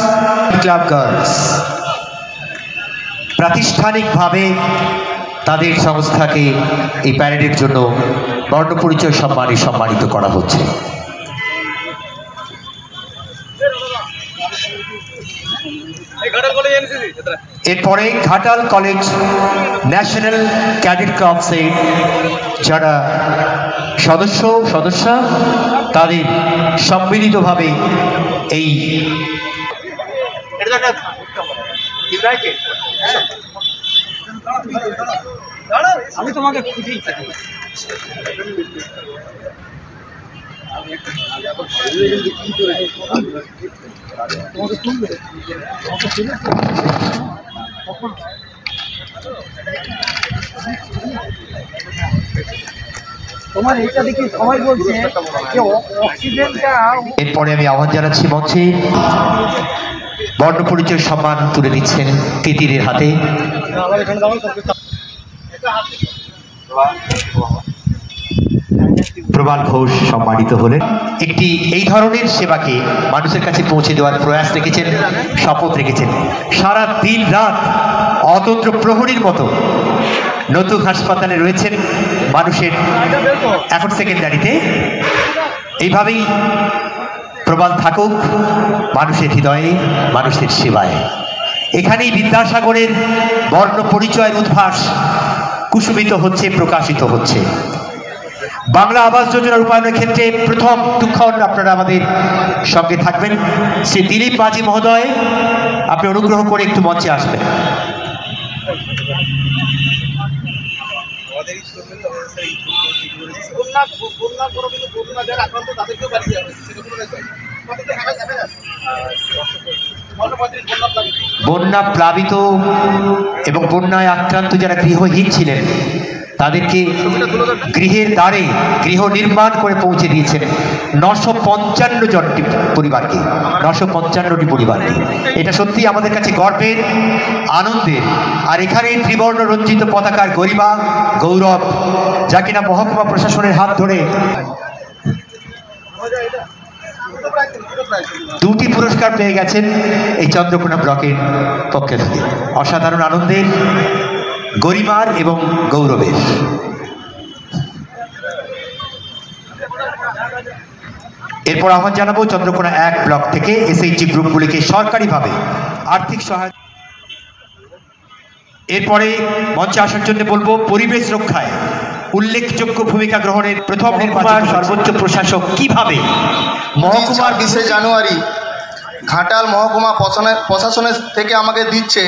প্রাতিষ্ঠানিকভাবে তাদের সংস্থাকে এই প্যারেডের জন্য বর্ণ পরিচয় সম্মানে সম্মানিত করা হচ্ছে। এরপরে ঘাটাল কলেজ ন্যাশনাল ক্যাডেট ক্রাফটসের যারা সদস্যা তাদের সম্মিলিতভাবে এই আমি তোমাকে খুঁজেই তোমাকে তোমার এটা দেখি সবাই বলছে যে অক্সিজেনটা। এরপরে আমি আহ্বান জানাচ্ছি মঞ্চে বর্ণ পরিচয় সম্মান তুলে দিচ্ছেন তিতিরের হাতে। প্রবাল ঘোষ সম্মানিত হলেন। একটি এই ধরনের সেবাকে মানুষের কাছে পৌঁছে দেওয়ার প্রয়াস রেখেছেন, শপথ রেখেছেন। সারা দিন রাত অতন্ত্র প্রহরীর মতো নতুন হাসপাতালে রয়েছেন মানুষের এখন সেকেন্ডারিতে। এইভাবেই প্রবাল থাকুক মানুষের হৃদয়ে, মানুষের সেবায়। এখানেই বিদ্যাসাগরের বর্ণ পরিচয়ের উদ্ভাস কুসুমিত হচ্ছে, প্রকাশিত হচ্ছে। বাংলা আবাস যোজনা রূপায়ণের ক্ষেত্রে প্রথম দুক্ষণ আপনারা আমাদের সঙ্গে থাকবেন। শ্রী দিলীপ বাজি মহোদয়, আপনি অনুগ্রহ করে একটু মঞ্চে আসবেন। বন্যা প্লাবিত এবং বন্যায় আক্রান্ত যারা গৃহহীন ছিলেন তাদেরকে গৃহের দ্বারে গৃহ নির্মাণ করে পৌঁছে দিয়েছেন 955 জনটি পরিবারকে, 955টি পরিবারকে। এটা সত্যি আমাদের কাছে গর্বের, আনন্দের। আর এখানে ত্রিবর্ণ রঞ্জিত পতাকার গরিমা, গৌরব, যা কিনা মহকুমা প্রশাসনের হাত ধরে 2টি পুরস্কার পেয়ে গেছেন এই চন্দ্রকোনা ব্লকের পক্ষে থেকে। অসাধারণ আনন্দের, গরিমার এবং গৌরবের। এরপর আহ্বান জানাবো চন্দ্রকোনা 1 ব্লক থেকে এসএইচজি গ্রুপগুলিকে সরকারিভাবে আর্থিক সহায়তা। এরপরে মঞ্চে আসার জন্য বলবো পরিবেশ রক্ষায় উল্লেখযোগ্য ভূমিকা গ্রহণের প্রথম নির্বাচন সর্বোচ্চ প্রশাসক কিভাবে মহকুমার 20 জানুয়ারি ঘাটাল মহকুমা প্রশাসনের থেকে আমাকে দিচ্ছে,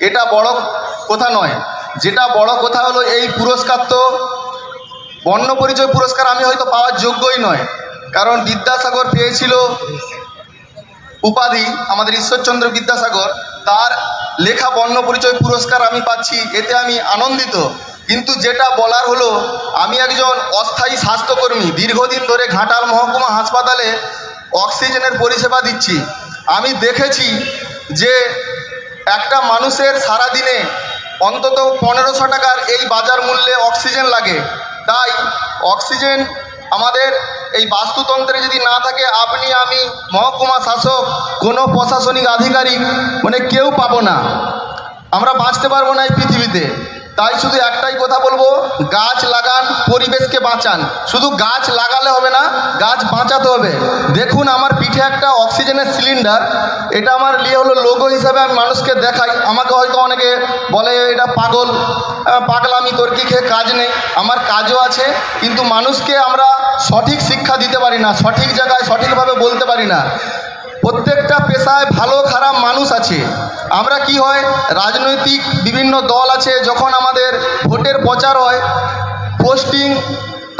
এটা বড় কথা নয়। যেটা বড় কথা হলো এই পুরস্কার তো বর্ণ পরিচয় পুরস্কার আমি হয়তো পাওয়ার যোগ্যই নয়, কারণ বিদ্যাসাগর পেয়েছিল উপাধি, আমাদের ঈশ্বরচন্দ্র বিদ্যাসাগর, তার লেখা বর্ণ পরিচয় পুরস্কার আমি পাচ্ছি, এতে আমি আনন্দিত। কিন্তু যেটা বলার হলো, আমি একজন অস্থায়ী স্বাস্থ্যকর্মী, দীর্ঘদিন ধরে ঘাটাল মহকুমা হাসপাতালে অক্সিজেনের পরিষেবা দিচ্ছি। আমি দেখেছি যে একটা মানুষের সারাদিনে অন্তত 1500 টাকার এই বাজার মূল্যে অক্সিজেন লাগে। তাই অক্সিজেন আমাদের এই বাস্তুতন্ত্রে যদি না থাকে, আপনি আমি মহকুমা শাসক, কোনো প্রশাসনিক আধিকারিক মানে কেউ পাবো না, আমরা বাঁচতে পারবো না এই পৃথিবীতে। তাই শুধু একটাই কথা বলবো, গাছ লাগান, পরিবেশকে বাঁচান। শুধু গাছ লাগালে হবে না, গাছ বাঁচাতে হবে। দেখুন আমার পিঠে একটা অক্সিজেনের সিলিন্ডার, এটা আমার নিয়ে হলো লোগো হিসাবে আমি মানুষকে দেখাই। আমাকে হয়তো অনেকে বলে এটা পাগলামি, তোর কি খেয়ে কাজ নেই। আমার কাজও আছে, কিন্তু মানুষকে আমরা সঠিক শিক্ষা দিতে পারি না, সঠিক জায়গায় সঠিকভাবে বলতে পারি না। প্রত্যেকটা পেশায় ভালো খারাপ মানুষ আছে। আমরা কি হয়, রাজনৈতিক বিভিন্ন দল আছে, যখন আমাদের ভোটের প্রচার হয়, পোস্টিং,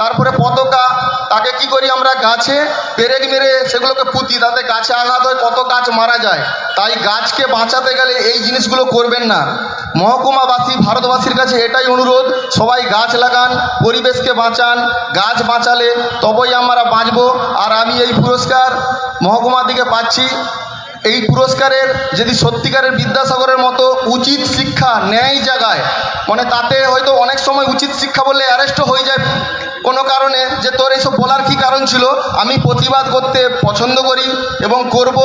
তারপরে পতাকা, তাকে কি করি আমরা গাছে পেরেক মেরে সেগুলোকে পুঁতি, তাতে গাছে আঘাত হয়, কত গাছ মারা যায়। তাই গাছকে বাঁচাতে গেলে এই জিনিসগুলো করবেন না। মহকুমাবাসী, ভারতবাসীর কাছে এটাই অনুরোধ, সবাই গাছ লাগান, পরিবেশকে বাঁচান। গাছ বাঁচালে তবেই আমরা বাঁচব। আর আমি এই পুরস্কার মহকুমা দিকে পাচ্ছি। এই পুরস্কারের যদি সত্যিকারের বিদ্যাসাগরের মতো উচিত শিক্ষা ন্যায় জায়গায়, মানে তাতে হয়তো অনেক সময় উচিত শিক্ষা বললে অ্যারেস্টও হয়ে যায় কোনো কারণে, যে তোর এইসব বলার কী কারণ ছিল। আমি প্রতিবাদ করতে পছন্দ করি এবং করব,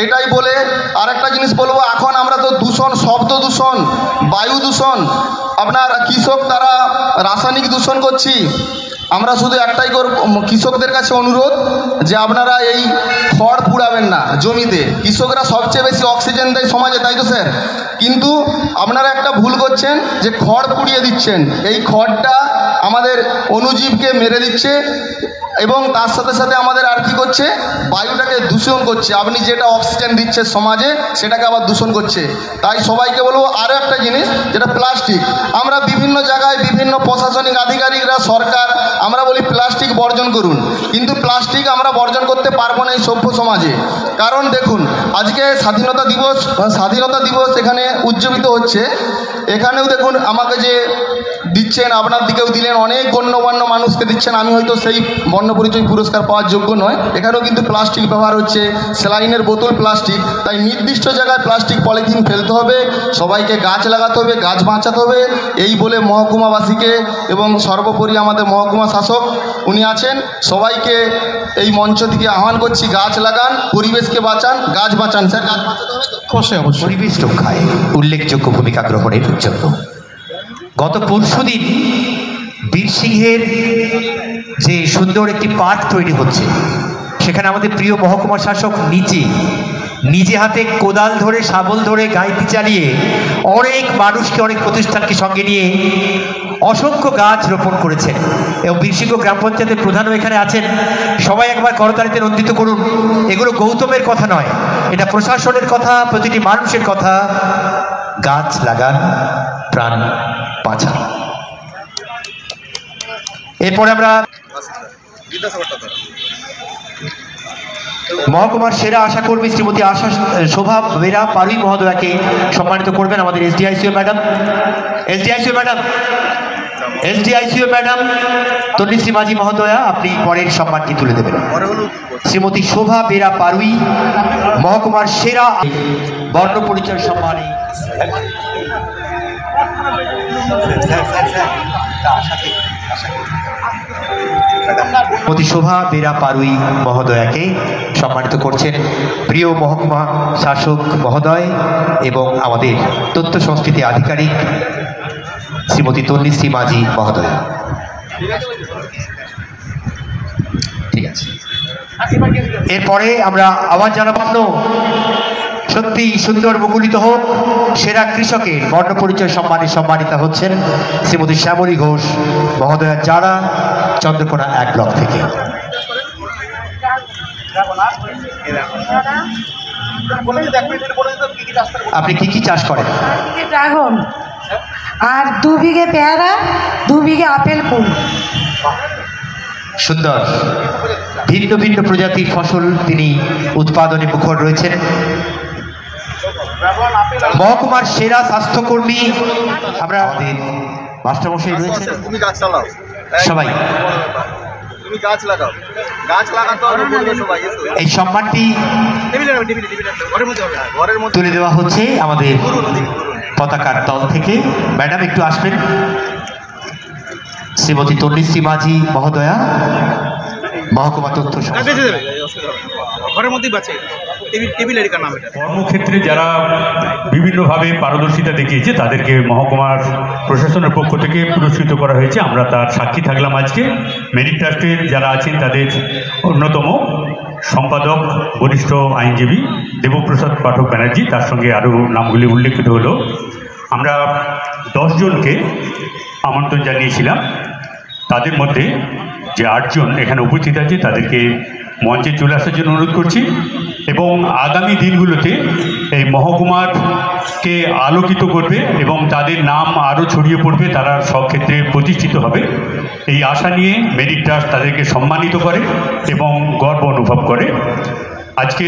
এটাই বলে আরেকটা জিনিস বলবো। এখন আমরা তো দূষণ, শব্দ দূষণ, বায়ু দূষণ, আপনার কৃষক তারা রাসায়নিক দূষণ করছি। আমরা শুধু একটাই কৃষকদের কাছে অনুরোধ যে আপনারা এই খড় পুড়াবেন না জমিতে। কৃষকরা সবচেয়ে বেশি অক্সিজেন দেয় সমাজে, তাই তো স্যার? কিন্তু আপনারা একটা ভুল করছেন যে খড় পুড়িয়ে দিচ্ছেন। এই খড়টা আমাদের অণুজীবকে মেরে দিচ্ছে এবং তার সাথে সাথে আমাদের আর কি করছে, বায়ুটাকে দূষণ করছে। আপনি যেটা অক্সিজেন দিচ্ছে সমাজে, সেটাকে আবার দূষণ করছে। তাই সবাইকে বলবো আরও একটা জিনিস, যেটা প্লাস্টিক। আমরা বিভিন্ন জায়গায় বিভিন্ন প্রশাসনিক আধিকারিকরা, সরকার আমরা বলি প্লাস্টিক বর্জন করুন, কিন্তু প্লাস্টিক আমরা বর্জন করতে পারবো না এই সভ্য সমাজে। কারণ দেখুন, আজকে স্বাধীনতা দিবস এখানে উদযাপিত হচ্ছে। এখানেও দেখুন আমাকে যে দিচ্ছেন, আপনার দিকেও দিলেন, অনেক গণ্যমান্য মানুষকে দিচ্ছেন। আমি হয়তো সেই বর্ণপরিচয় পুরস্কার পাওয়ার যোগ্য নয়। এখানেও কিন্তু প্লাস্টিক ব্যবহার হচ্ছে, স্যালাইনের বোতল প্লাস্টিক। তাই নির্দিষ্ট জায়গায় প্লাস্টিক পলিথিন ফেলতে হবে, সবাইকে গাছ লাগাতে হবে, গাছ বাঁচাতে হবে। এই বলে মহকুমাবাসীকে এবং সর্বোপরি আমাদের মহকুমা শাসক উনি আছেন, সবাইকে এই মঞ্চ থেকে আহ্বান করছি, গাছ লাগান, পরিবেশকে বাঁচান, গাছ বাঁচান। স্যার, গাছ বাঁচাতে হবে তো? অবশ্যই অবশ্যই। পরিবেশ রক্ষায় উল্লেখযোগ্য ভূমিকা গ্রহণের জন্য গত পরশুদিন বীরসিংহের যে সুন্দর একটি পার্ক তৈরি হচ্ছে, সেখানে আমাদের প্রিয় মহকুমা শাসক নিজে হাতে কোদাল ধরে, শাবল ধরে, গাইতি চালিয়ে অনেক মানুষকে, অনেক প্রতিষ্ঠানকে সঙ্গে নিয়ে অসংখ্য গাছ রোপণ করেছেন। এবং বীরসিংহ গ্রাম পঞ্চায়েতের প্রধানও এখানে আছেন। সবাই একবার করতালিতে নন্দিত করুন। এগুলো গৌতমের কথা নয়, এটা প্রশাসনের কথা, প্রতিটি মানুষের কথা। গাছ লাগান, প্রাণ বাঁচান। এরপরে আমরা মহকুমার সেরা আশাকর্মী শ্রীমতী শোভা বেরা পারুই মহোদয়াকে সম্মানিত করবেন আমাদের এসডিআইসিও ম্যাডাম তন্নিশ্রী মাঝি মহোদয়া, আপনি পরের সম্মানটি তুলে দেবেন। শ্রীমতী শোভা বেরা পারুই মহকুমার সেরা বর্ণ পরিচয় সম্মানে শ্রীমতী শোভা বেরা পারুই মহোদয়াকে সম্মানিত করছেন প্রিয় মহকুমা শাসক মহোদয় এবং আমাদের তথ্য সংস্কৃতি আধিকারিক শ্রীমতী তন্নিশ্রী মাঝি মহোদয়া। ঠিক আছে, এরপরে আমরা আওয়াজ জানাবো, সত্যি সুন্দর মুকুলিত হোক সেরা কৃষকের বর্ণ পরিচয় সম্মানে সম্মানিতা হচ্ছেন শ্রীমতী শ্যামলী ঘোষ মহোদয়া, যারা চন্দ্রকোনা 1 ব্লক থেকে। আপনি কি চাষ করেন? ড্রাগন আর 2 বিঘে পেয়ারা, 2 বিঘে আপেল কুল। সুন্দর ভিন্ন ভিন্ন প্রজাতির ফসল তিনি উৎপাদনে মুখর রয়েছেন। মহকুমার সেরা স্বাস্থ্যকর্মী আমরা আমাদের মাস্টারমশাই রয়েছেন। তুমি গাছ লাগাও, সবাই তুমি গাছ লাগাও, গাছ লাগাতে হবে বলবে সবাই। এই সম্মানটি তুলে দেওয়া হচ্ছে আমাদের পতাকার দল থেকে। ম্যাডাম একটু আসবেন। শ্রীমতী তন্নিশ্রী মাঝি মহোদয়া, মহকুমা তথ্য কর্মক্ষেত্রে যারা বিভিন্নভাবে পারদর্শিতা দেখিয়েছে তাদেরকে মহকুমার প্রশাসনের পক্ষ থেকে পুরস্কৃত করা হয়েছে। আমরা তার সাক্ষী থাকলাম আজকে। মেরিট ট্রাস্টের যারা আছেন তাদের অন্যতম সম্পাদক বরিষ্ঠ আইনজীবী দেবপ্রসাদ পাঠক ব্যানার্জি, তার সঙ্গে আরও নামগুলি উল্লেখিত হলো। আমরা 10 জনকে আমন্ত্রণ জানিয়েছিলাম, তাদের মধ্যে যে 8 জন এখানে উপস্থিত আছে তাদেরকে মঞ্চে চলে আসার জন্য অনুরোধ করছি। এবং আগামী দিনগুলোতে এই মহকুমাকে আলোকিত করবে এবং তাদের নাম আরও ছড়িয়ে পড়বে, তারা সব ক্ষেত্রে প্রতিষ্ঠিত হবে, এই আশা নিয়ে মেরিট ট্রাস্ট তাদেরকে সম্মানিত করে এবং গর্ব অনুভব করে। আজকে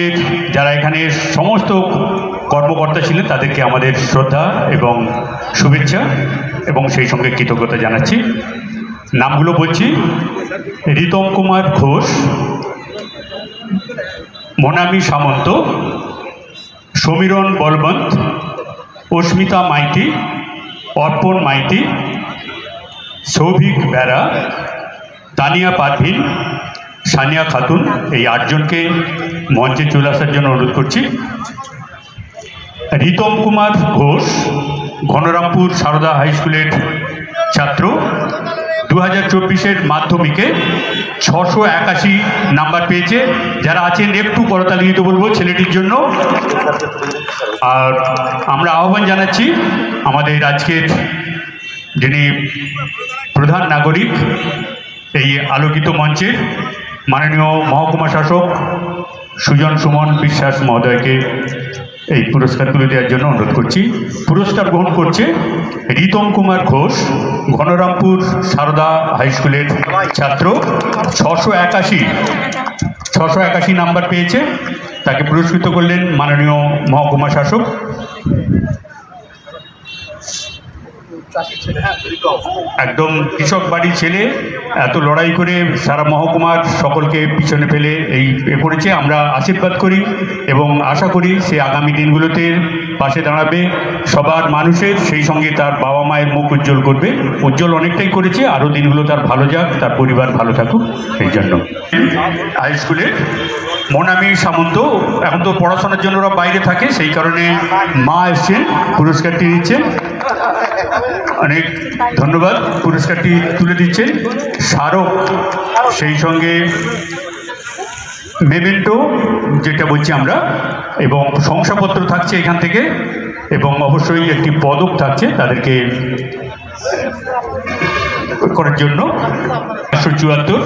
যারা এখানে সমস্ত কর্মকর্তা ছিলেন তাদেরকে আমাদের শ্রদ্ধা এবং শুভেচ্ছা এবং সেই সঙ্গে কৃতজ্ঞতা জানাচ্ছি। নামগুলো বলছি: রিতম কুমার ঘোষ, মনামী সামন্ত, সমীরণ বলবন্ত, অস্মিতা মাইতি, অর্পণ মাইতি, সৌভিক বেরা, তানিয়া পারভিন, সানিয়া খাতুন। এই 8 জনকে মঞ্চে চলে আসার জন্য অনুরোধ করছি। রিতম কুমার ঘোষ ঘনরামপুর সারদা হাই স্কুলের ছাত্র, 2024-এর মাধ্যমিকে 681 নাম্বার পেয়েছে। যারা আছেন একটু করতালি দিতে বলবো ছেলেটির জন্য। আর আমরা আহ্বান জানাচ্ছি আমাদের আজকের যিনি প্রধান নাগরিক এই আলোকিত মঞ্চের মাননীয় মহকুমা শাসক সুজন সুমন বিশ্বাস মহোদয়কে এই পুরস্কার তুলে দেওয়ার জন্য অনুরোধ করছি। পুরস্কার গ্রহণ করছে রিতম কুমার ঘোষ, ঘনরামপুর সারদা হাই স্কুলের ছাত্র, 681 নাম্বার পেয়েছে। তাকে পুরস্কৃত করলেন মাননীয় মহকুমা শাসক। একদম কৃষক বাড়ির ছেলে, এত লড়াই করে সারা মহকুমার সকলকে পিছনে ফেলে এই করেছে। আমরা আশীর্বাদ করি এবং আশা করি সে আগামী দিনগুলোতে পাশে দাঁড়াবে সবার মানুষের, সেই সঙ্গে তার বাবা মায়ের মুখ উজ্জ্বল করবে। উজ্জ্বল অনেকটাই করেছে, আরও দিনগুলো তার ভালো যাক, তার পরিবার ভালো থাকুক। এই জন্য হাই স্কুলের মনামি সামন্ত, এখন তো পড়াশোনার জন্য ওরা বাইরে থাকে, সেই কারণে মা এসছেন পুরস্কারটি দিচ্ছেন। অনেক ধন্যবাদ। পুরস্কারটি তুলে দিচ্ছেন স্মারক, সেই সঙ্গে মেমেন্টো যেটা বলছি আমরা, এবং শংসাপত্র থাকছে এখান থেকে, এবং অবশ্যই একটি পদক থাকছে তাদেরকে করার জন্য। 174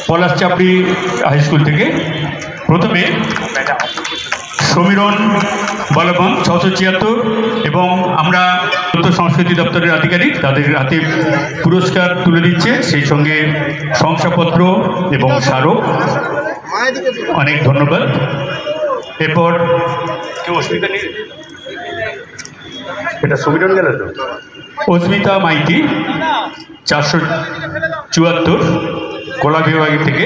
পলাশচাপড়ি হাই স্কুল থেকে প্রথমে সমীরণ বলবম 676, এবং আমরা তথ্য সংস্কৃতি দপ্তরের আধিকারিক তাদের হাতে পুরস্কার তুলে দিচ্ছে, সেই সঙ্গে শংসাপত্র এবং স্মারক। অনেক ধন্যবাদ। এরপর কেউ অস্মিতা নেই, এটা সমীরণ গেল তো, অস্মিতা মাইতি 474 কলা বিভাগ থেকে,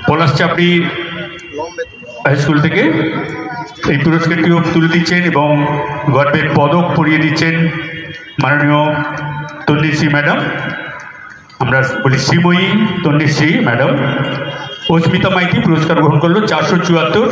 পলাশচাপড়ি হাই স্কুল থেকে এই পুরস্কারটিও তুলে দিচ্ছেন এবং গর্বের পদক পরিয়ে দিচ্ছেন মাননীয় তন্নিশ্রী ম্যাডাম, আমরা বলি শ্রীময়ী তন্নিশ্রী ম্যাডাম। অস্মিতা মাইতি পুরস্কার গ্রহণ করলো 474।